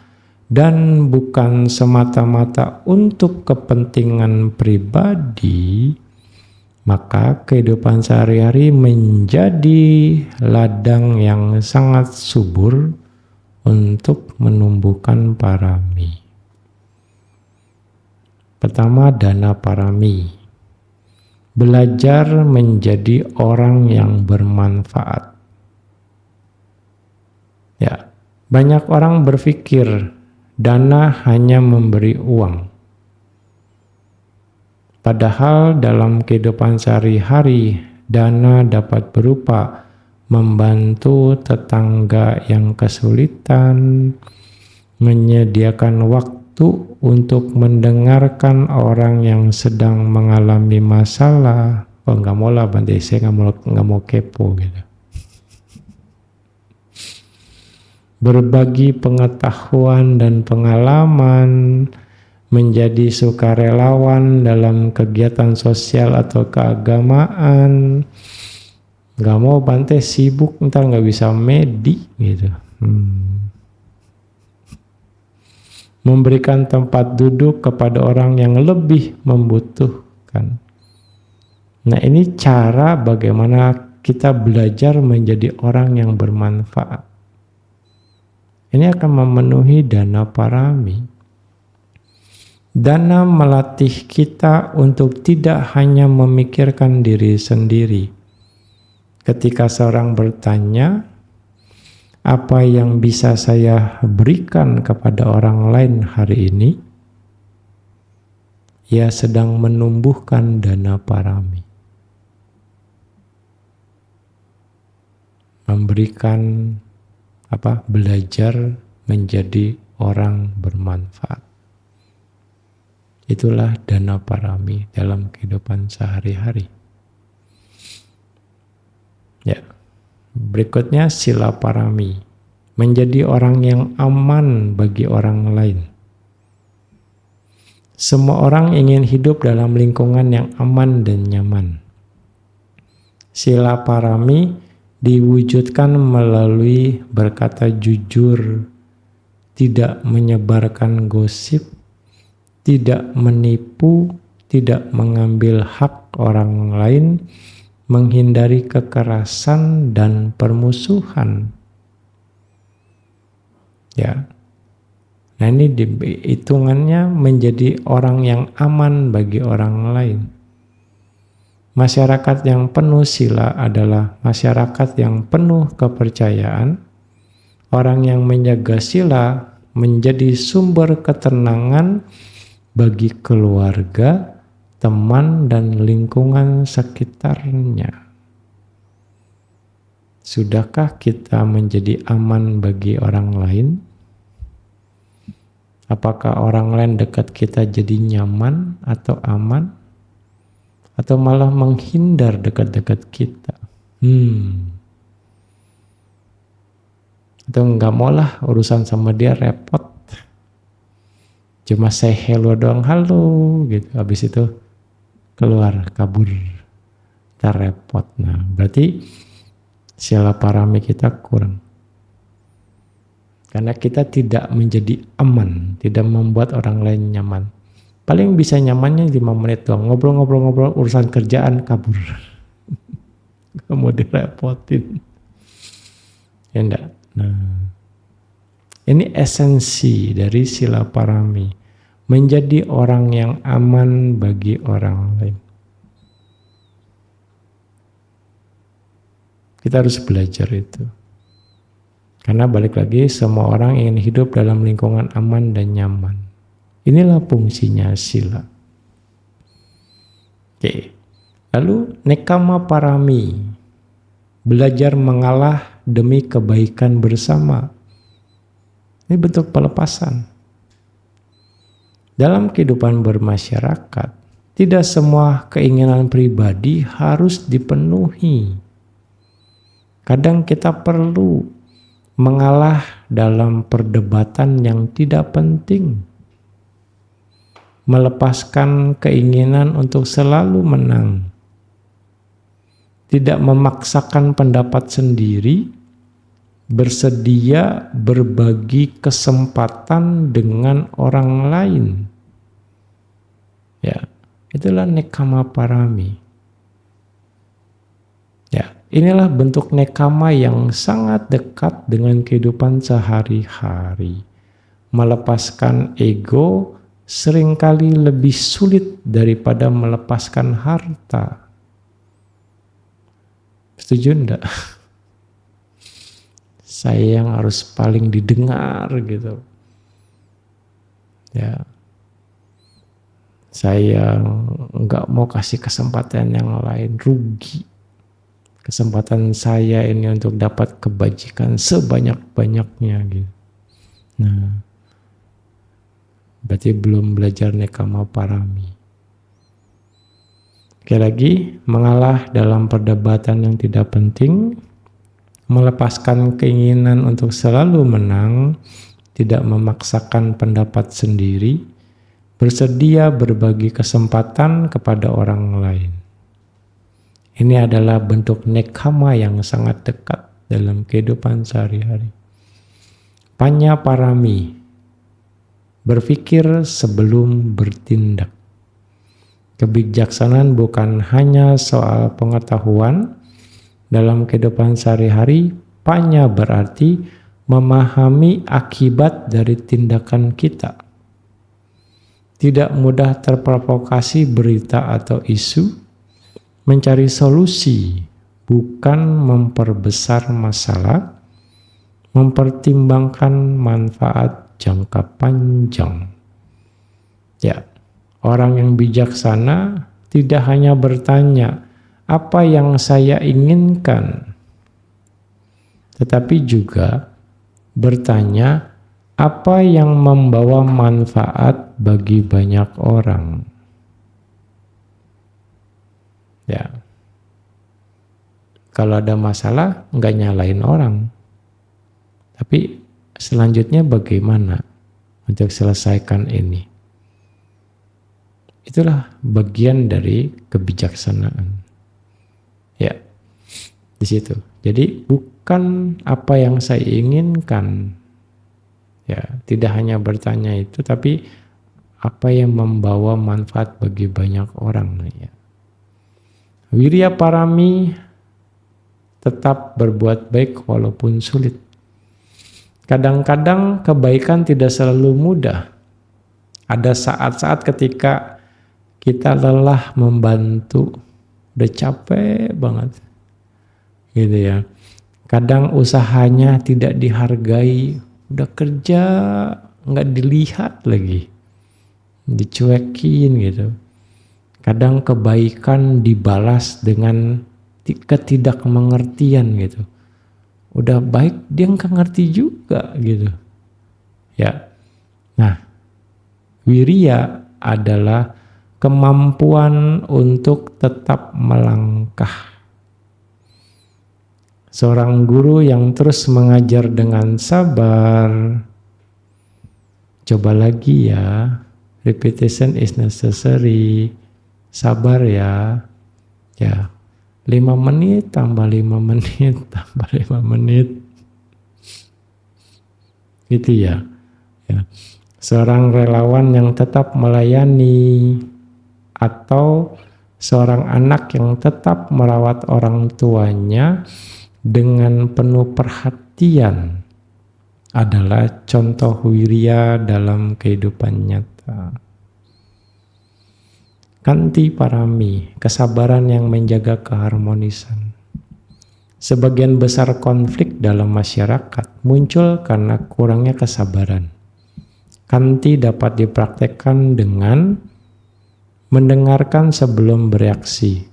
Speaker 1: dan bukan semata-mata untuk kepentingan pribadi, maka kehidupan sehari-hari menjadi ladang yang sangat subur untuk menumbuhkan parami. Pertama, dana parami. Belajar menjadi orang yang bermanfaat. Ya, banyak orang berpikir dana hanya memberi uang. Padahal dalam kehidupan sehari-hari, dana dapat berupa membantu tetangga yang kesulitan, menyediakan waktu untuk mendengarkan orang yang sedang mengalami masalah. Oh, nggak mau lah Bante, saya nggak mau kepo gitu. Berbagi pengetahuan dan pengalaman, menjadi sukarelawan dalam kegiatan sosial atau keagamaan. Gak mau Bante sibuk, ntar gak bisa medi gitu. Memberikan tempat duduk kepada orang yang lebih membutuhkan. Nah ini cara bagaimana kita belajar menjadi orang yang bermanfaat. Ini akan memenuhi dana parami. Dana melatih kita untuk tidak hanya memikirkan diri sendiri. Ketika seorang bertanya, apa yang bisa saya berikan kepada orang lain hari ini? Ia sedang menumbuhkan dana parami. Memberikan belajar menjadi orang bermanfaat. Itulah dana parami dalam kehidupan sehari-hari. Ya. Berikutnya sila parami. menjadi orang yang aman bagi orang lain. Semua orang ingin hidup dalam lingkungan yang aman dan nyaman. Sila parami diwujudkan melalui berkata jujur, tidak menyebarkan gosip, tidak menipu, tidak mengambil hak orang lain, menghindari kekerasan dan permusuhan. Ya. Nah, ini hitungannya menjadi orang yang aman bagi orang lain. Masyarakat yang penuh sila adalah masyarakat yang penuh kepercayaan. Orang yang menjaga sila menjadi sumber ketenangan bagi keluarga, teman, dan lingkungan sekitarnya. Sudahkah kita menjadi aman bagi orang lain? Apakah orang lain dekat kita jadi nyaman atau aman? Atau malah menghindar dekat-dekat kita? Atau nggak maulah urusan sama dia, repot. Cuma say hello doang, halo gitu. Habis itu keluar, kabur. Kita repot. Nah, berarti sila parami kita kurang. Karena kita tidak menjadi aman, tidak membuat orang lain nyaman. Paling bisa nyamannya 5 menit doang. Ngobrol-ngobrol urusan kerjaan, kabur. Gak mau direpotin. Ya enggak? Nah, ini esensi dari sila parami. Menjadi orang yang aman bagi orang lain. Kita harus belajar itu. Karena balik lagi, semua orang ingin hidup dalam lingkungan aman dan nyaman. Inilah fungsinya sila. Oke. Lalu nekama parami. Belajar mengalah demi kebaikan bersama. Ini bentuk pelepasan. Dalam kehidupan bermasyarakat, tidak semua keinginan pribadi harus dipenuhi. Kadang kita perlu mengalah dalam perdebatan yang tidak penting. Melepaskan keinginan untuk selalu menang. Tidak memaksakan pendapat sendiri. Bersedia berbagi kesempatan dengan orang lain. Ya, itulah nekama parami. Ya, inilah bentuk nekama yang sangat dekat dengan kehidupan sehari-hari. Melepaskan ego seringkali lebih sulit daripada melepaskan harta. Setuju enggak? Saya yang harus paling didengar gitu. Ya. Saya enggak mau kasih kesempatan yang lain, rugi. Kesempatan saya ini untuk dapat kebajikan sebanyak-banyaknya gitu. Nah, berarti belum belajar nekama parami. Oke, lagi, mengalah dalam perdebatan yang tidak penting, melepaskan keinginan untuk selalu menang, tidak memaksakan pendapat sendiri, bersedia berbagi kesempatan kepada orang lain. Ini adalah bentuk nekama yang sangat dekat dalam kehidupan sehari-hari. Panya parami, berpikir sebelum bertindak. Kebijaksanaan bukan hanya soal pengetahuan. Dalam kehidupan sehari-hari, panya berarti memahami akibat dari tindakan kita. Tidak mudah terprovokasi berita atau isu. Mencari solusi, bukan memperbesar masalah, mempertimbangkan manfaat jangka panjang. Ya, orang yang bijaksana tidak hanya bertanya apa yang saya inginkan, tetapi juga bertanya apa yang membawa manfaat bagi banyak orang. Ya, kalau ada masalah nggak nyalain orang, Tapi selanjutnya bagaimana untuk selesaikan ini? Itulah bagian dari kebijaksanaan. Ya, di situ. Jadi bukan apa yang saya inginkan. Ya, tidak hanya bertanya itu, tapi apa yang membawa manfaat bagi banyak orang. Ya. Wirya parami, tetap berbuat baik walaupun sulit. Kadang-kadang kebaikan tidak selalu mudah. Ada saat-saat ketika kita lelah membantu, udah capek banget, gitu ya. Kadang usahanya tidak dihargai, udah kerja nggak dilihat lagi, dicuekin gitu. Kadang kebaikan dibalas dengan ketidakmengertian gitu. Udah baik dia nggak ngerti juga gitu. Ya. Nah, wirya adalah kemampuan untuk tetap melangkah. Seorang guru yang terus mengajar dengan sabar. Coba lagi ya. Repetition is necessary. Sabar ya. Ya. 5 menit tambah 5 menit tambah 5 menit. Gitu ya. Ya. Seorang relawan yang tetap melayani, atau seorang anak yang tetap merawat orang tuanya dengan penuh perhatian adalah contoh wirya dalam kehidupan nyata. Kanti parami, kesabaran yang menjaga keharmonisan. Sebagian besar konflik dalam masyarakat muncul karena kurangnya kesabaran. Kanti dapat dipraktekkan dengan mendengarkan sebelum bereaksi,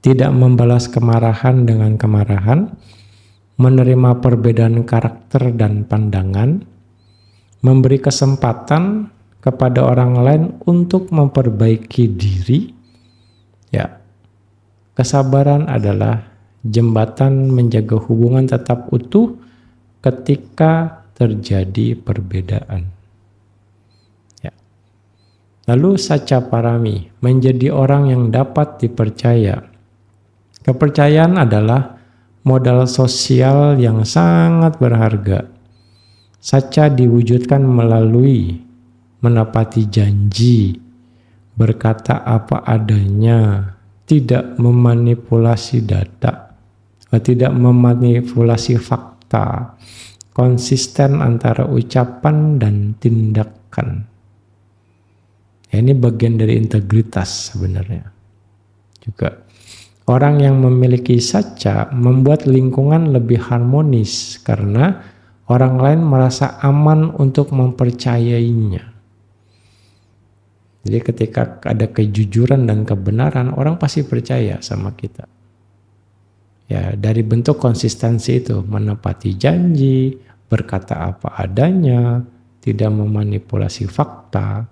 Speaker 1: tidak membalas kemarahan dengan kemarahan, menerima perbedaan karakter dan pandangan, memberi kesempatan kepada orang lain untuk memperbaiki diri. Ya, kesabaran adalah jembatan menjaga hubungan tetap utuh ketika terjadi perbedaan. Ya. Lalu saca parami, menjadi orang yang dapat dipercaya. Kepercayaan adalah modal sosial yang sangat berharga. Saca diwujudkan melalui menepati janji, berkata apa adanya, tidak memanipulasi data, tidak memanipulasi fakta, konsisten antara ucapan dan tindakan. Ya, ini bagian dari integritas sebenarnya. Juga orang yang memiliki saca membuat lingkungan lebih harmonis karena orang lain merasa aman untuk mempercayainya. Jadi ketika ada kejujuran dan kebenaran, orang pasti percaya sama kita. Ya, dari bentuk konsistensi itu, menepati janji, berkata apa adanya, tidak memanipulasi fakta,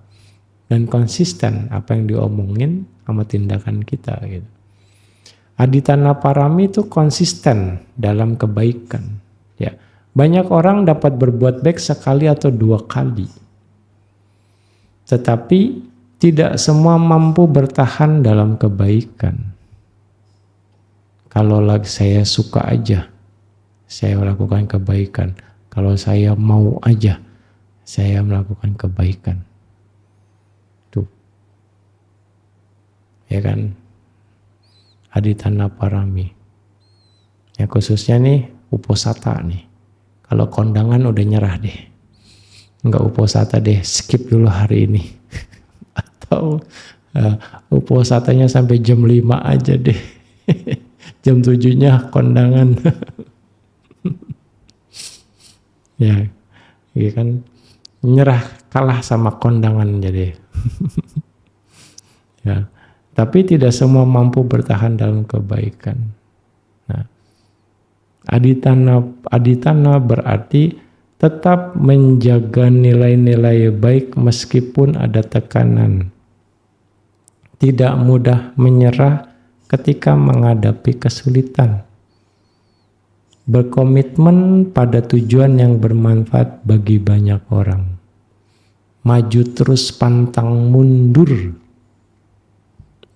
Speaker 1: dan konsisten apa yang diomongin sama tindakan kita gitu. Aditana parami itu konsisten dalam kebaikan. Ya, banyak orang dapat berbuat baik sekali atau 2 kali. Tetapi tidak semua mampu bertahan dalam kebaikan. Kalau lagi saya suka aja, saya melakukan kebaikan. Kalau saya mau aja, saya melakukan kebaikan. Tuh. Ya kan? Aditana parami. Ya khususnya nih uposata nih. Kalau kondangan udah nyerah deh. Enggak uposata deh, skip dulu hari ini. Atau uposatanya sampai jam 5 aja deh. Jam 7-nya kondangan. Ya kan nyerah, kalah sama kondangan jadi. Ya. Tapi tidak semua mampu bertahan dalam kebaikan. Nah, aditana berarti tetap menjaga nilai-nilai baik meskipun ada tekanan. Tidak mudah menyerah ketika menghadapi kesulitan. berkomitmen pada tujuan yang bermanfaat bagi banyak orang, maju terus pantang mundur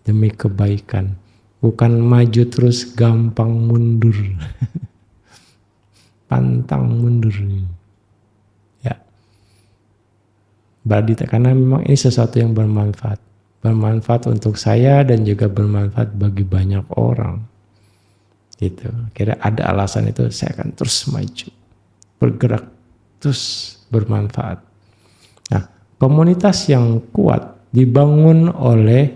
Speaker 1: demi kebaikan, bukan maju terus gampang mundur. Pantang mundur, ya. Berarti karena memang ini sesuatu yang bermanfaat untuk saya dan juga bermanfaat bagi banyak orang. Gitu. Kira ada alasan itu, saya akan terus maju, bergerak, terus bermanfaat. Nah, komunitas yang kuat dibangun oleh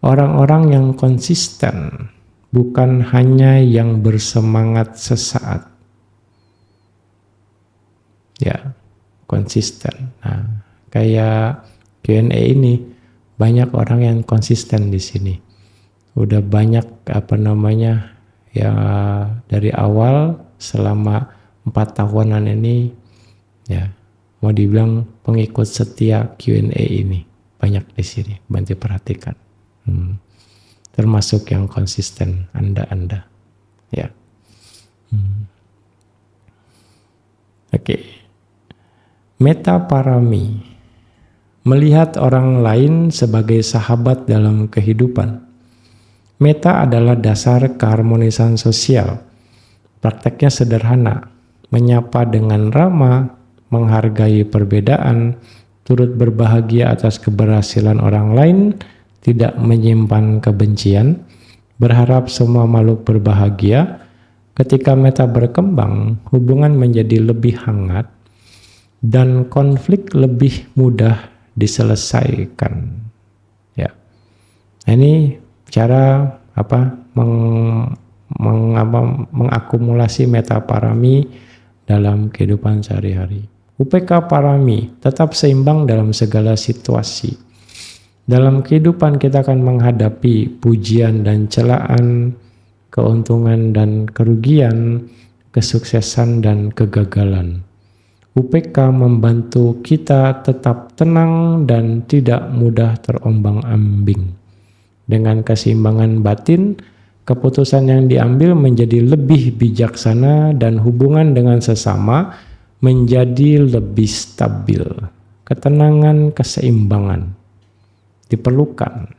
Speaker 1: orang-orang yang konsisten, bukan hanya yang bersemangat sesaat. Ya, konsisten. Nah, kayak Q&A ini banyak orang yang konsisten di sini. Udah banyak ya dari awal selama 4 tahunan ini, ya mau dibilang pengikut setia Q&A ini banyak di sini, bantu perhatikan. Termasuk yang konsisten Anda, ya. Oke. Metta parami, melihat orang lain sebagai sahabat dalam kehidupan. Metta adalah dasar keharmonisan sosial. Prakteknya sederhana, menyapa dengan ramah, menghargai perbedaan, turut berbahagia atas keberhasilan orang lain, tidak menyimpan kebencian, berharap semua makhluk berbahagia. Ketika metta berkembang, hubungan menjadi lebih hangat dan konflik lebih mudah diselesaikan. Ya, ini cara mengakumulasi metta parami dalam kehidupan sehari-hari. UPK parami tetap seimbang dalam segala situasi. Dalam kehidupan kita akan menghadapi pujian dan celaan, keuntungan dan kerugian, kesuksesan dan kegagalan. UPK membantu kita tetap tenang dan tidak mudah terombang-ambing. Dengan keseimbangan batin, keputusan yang diambil menjadi lebih bijaksana dan hubungan dengan sesama menjadi lebih stabil. Ketenangan, keseimbangan diperlukan,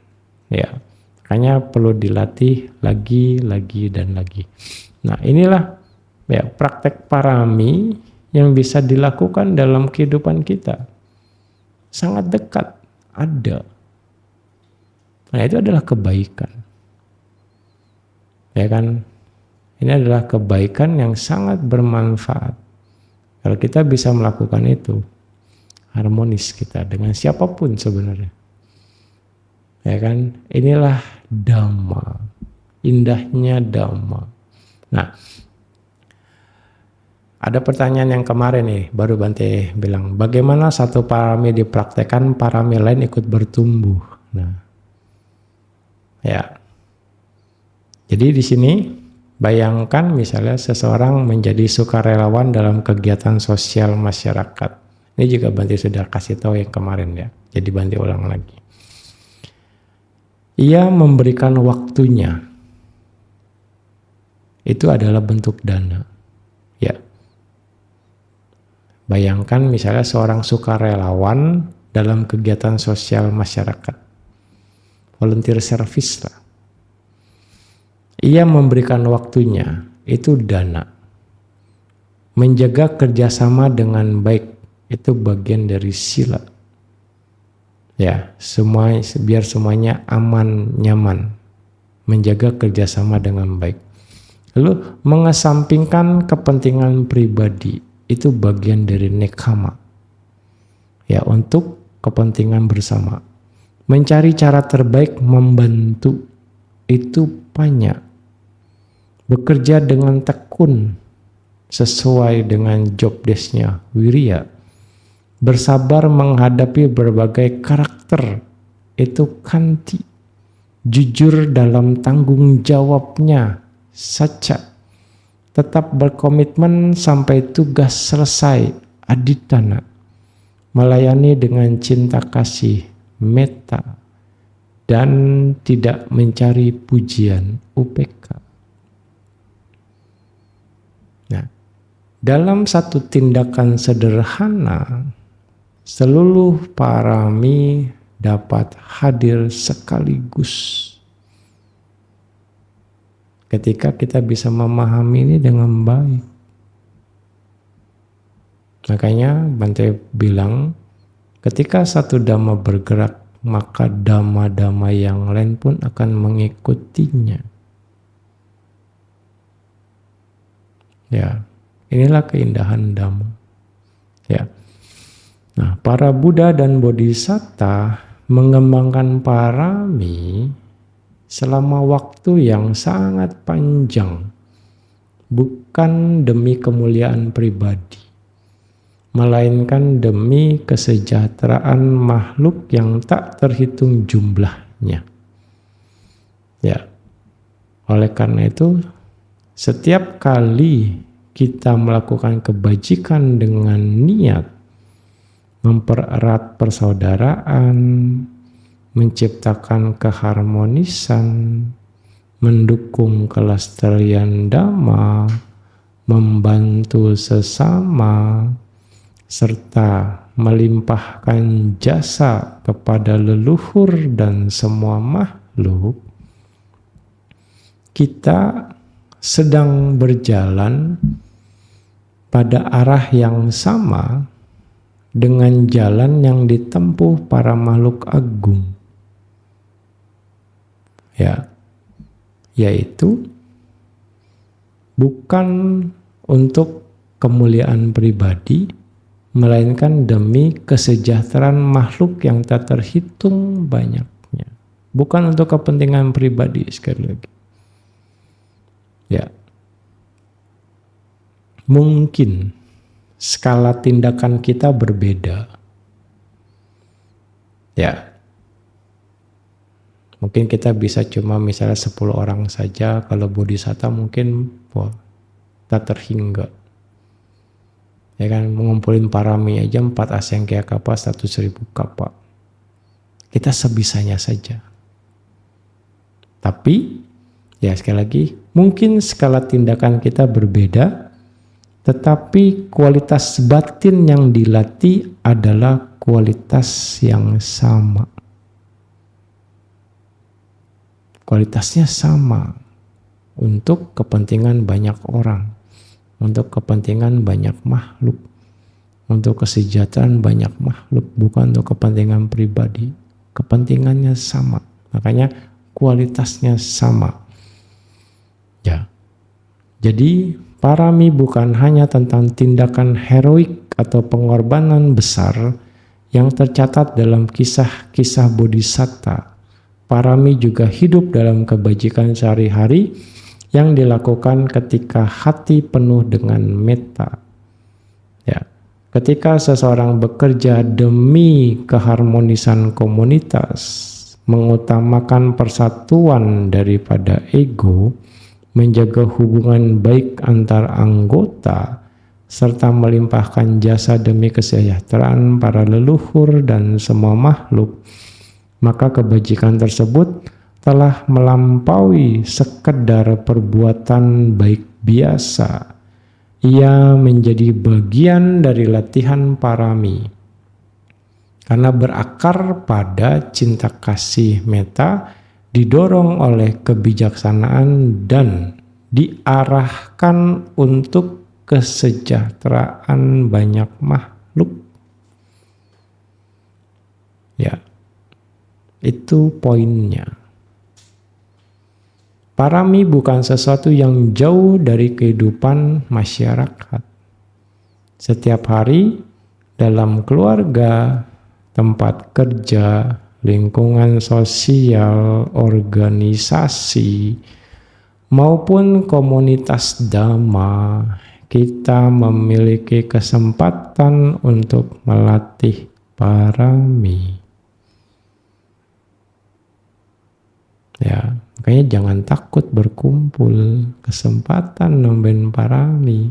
Speaker 1: ya. Makanya perlu dilatih lagi dan lagi. Nah, inilah ya praktek parami yang bisa dilakukan dalam kehidupan kita. Sangat dekat, ada. Nah, itu adalah kebaikan. Ya kan? Ini adalah kebaikan yang sangat bermanfaat. Kalau kita bisa melakukan itu, harmonis kita dengan siapapun sebenarnya. Ya kan? Inilah Dhamma. Indahnya Dhamma. Nah, ada pertanyaan yang kemarin nih, baru Bante bilang, bagaimana satu parami dipraktekkan, parami lain ikut bertumbuh. Nah, ya. Jadi di sini bayangkan misalnya seseorang menjadi sukarelawan dalam kegiatan sosial masyarakat. Ini juga Bante sudah kasih tahu yang kemarin ya. Jadi Bante ulang lagi. Ia memberikan waktunya. Itu adalah bentuk dana. Ya. Bayangkan misalnya seorang sukarelawan dalam kegiatan sosial masyarakat. Volunteer service lah. Ia memberikan waktunya, itu dana. Menjaga kerjasama dengan baik, itu bagian dari sila. Ya, biar semuanya aman, nyaman. Menjaga kerjasama dengan baik. Lalu mengesampingkan kepentingan pribadi, itu bagian dari nekama. Ya, untuk kepentingan bersama. Mencari cara terbaik membantu, itu banyak. Bekerja dengan tekun sesuai dengan job desk-nya, wirya. Bersabar menghadapi berbagai karakter, itu kanti. Jujur dalam tanggung jawabnya, saca. Tetap berkomitmen sampai tugas selesai, aditana. Melayani dengan cinta kasih, metta. Dan tidak mencari pujian, UPK. Nah, Dalam satu tindakan sederhana, seluruh parami dapat hadir sekaligus. Ketika kita bisa memahami ini dengan baik. Makanya Bante bilang, ketika satu dhamma bergerak, maka dhamma-dhamma yang lain pun akan mengikutinya. Ya, inilah keindahan dhamma. Ya. Nah, para Buddha dan Bodhisatta mengembangkan parami selama waktu yang sangat panjang, bukan demi kemuliaan pribadi, melainkan demi kesejahteraan makhluk yang tak terhitung jumlahnya. Ya, oleh karena itu, setiap kali kita melakukan kebajikan dengan niat mempererat persaudaraan, menciptakan keharmonisan, mendukung kelestarian dhamma, membantu sesama, serta melimpahkan jasa kepada leluhur dan semua makhluk, kita sedang berjalan pada arah yang sama dengan jalan yang ditempuh para makhluk agung. Ya, yaitu bukan untuk kemuliaan pribadi, melainkan demi kesejahteraan makhluk yang tak terhitung banyaknya. Bukan untuk kepentingan pribadi, sekali lagi. Ya, mungkin skala tindakan kita berbeda. Ya, mungkin kita bisa cuma misalnya 10 orang saja, kalau bodhisatta mungkin tak terhingga. Ya kan, mengumpulin parami aja 4 asengkaya kapa 100.000 kapa. Kita sebisanya saja. Tapi, ya sekali lagi, mungkin skala tindakan kita berbeda, tetapi kualitas batin yang dilatih adalah kualitas yang sama. Kualitasnya sama untuk kepentingan banyak orang, untuk kepentingan banyak makhluk, untuk kesejahteraan banyak makhluk, bukan untuk kepentingan pribadi. Kepentingannya sama, makanya kualitasnya sama. Ya, jadi parami bukan hanya tentang tindakan heroik atau pengorbanan besar yang tercatat dalam kisah-kisah bodhisatta. Parami juga hidup dalam kebajikan sehari-hari yang dilakukan ketika hati penuh dengan metta. Ya, ketika seseorang bekerja demi keharmonisan komunitas, mengutamakan persatuan daripada ego, menjaga hubungan baik antar anggota, serta melimpahkan jasa demi kesejahteraan para leluhur dan semua makhluk, maka kebajikan tersebut telah melampaui sekedar perbuatan baik biasa. Ia menjadi bagian dari latihan parami. Karena berakar pada cinta kasih metta, didorong oleh kebijaksanaan dan diarahkan untuk kesejahteraan banyak makhluk. Ya, itu poinnya. Parami bukan sesuatu yang jauh dari kehidupan masyarakat. Setiap hari dalam keluarga, tempat kerja, lingkungan sosial, organisasi, maupun komunitas dhamma, kita memiliki kesempatan untuk melatih parami. Ya, makanya jangan takut berkumpul, kesempatan nambahin parami.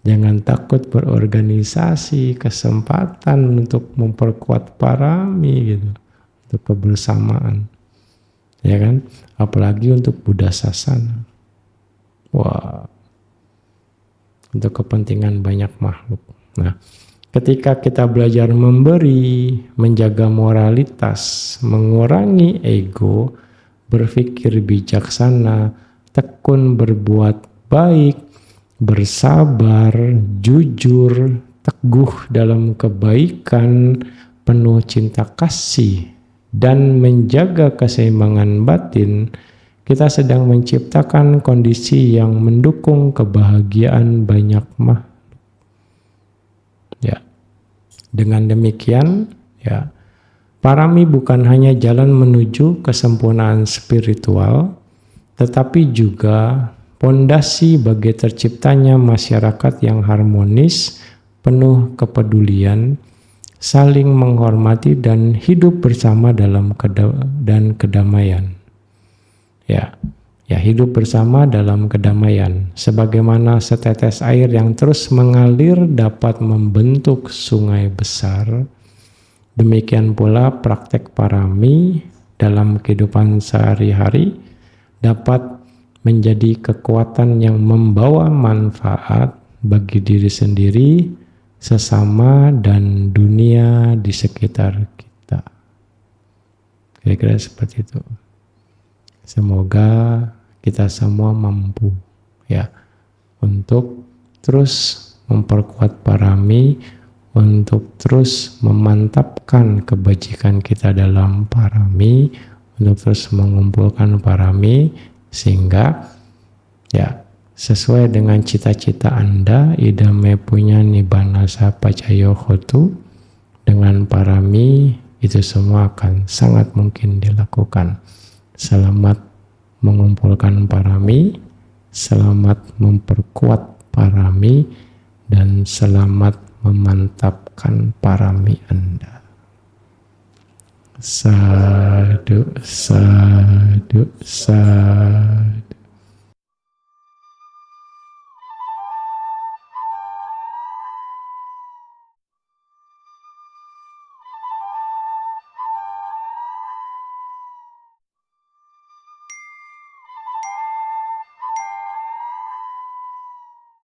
Speaker 1: Jangan takut berorganisasi, kesempatan untuk memperkuat parami gitu, untuk kebersamaan. Ya kan? Apalagi untuk Buddha Sasana. Wah. untuk kepentingan banyak makhluk. Nah, ketika kita belajar memberi, menjaga moralitas, mengurangi ego, berpikir bijaksana, tekun berbuat baik, bersabar, jujur, teguh dalam kebaikan, penuh cinta kasih, dan menjaga keseimbangan batin, kita sedang menciptakan kondisi yang mendukung kebahagiaan banyak makhluk. Ya, dengan demikian, ya, parami bukan hanya jalan menuju kesempurnaan spiritual, tetapi juga pondasi bagi terciptanya masyarakat yang harmonis, penuh kepedulian, saling menghormati dan hidup bersama dalam kedamaian. Ya, hidup bersama dalam kedamaian. Sebagaimana setetes air yang terus mengalir dapat membentuk sungai besar, demikian pula praktek parami dalam kehidupan sehari-hari dapat menjadi kekuatan yang membawa manfaat bagi diri sendiri, sesama, dan dunia di sekitar kita. Kira-kira seperti itu. Semoga kita semua mampu ya untuk terus memperkuat parami, untuk terus memantapkan kebajikan kita dalam parami, untuk terus mengumpulkan parami sehingga ya sesuai dengan cita-cita Anda, idame punya nibbana sapacayo hotu, dengan parami itu semua akan sangat mungkin dilakukan. Selamat mengumpulkan parami, selamat memperkuat parami, dan selamat memantapkan parami Anda. Sadhu, sadhu, sadhu.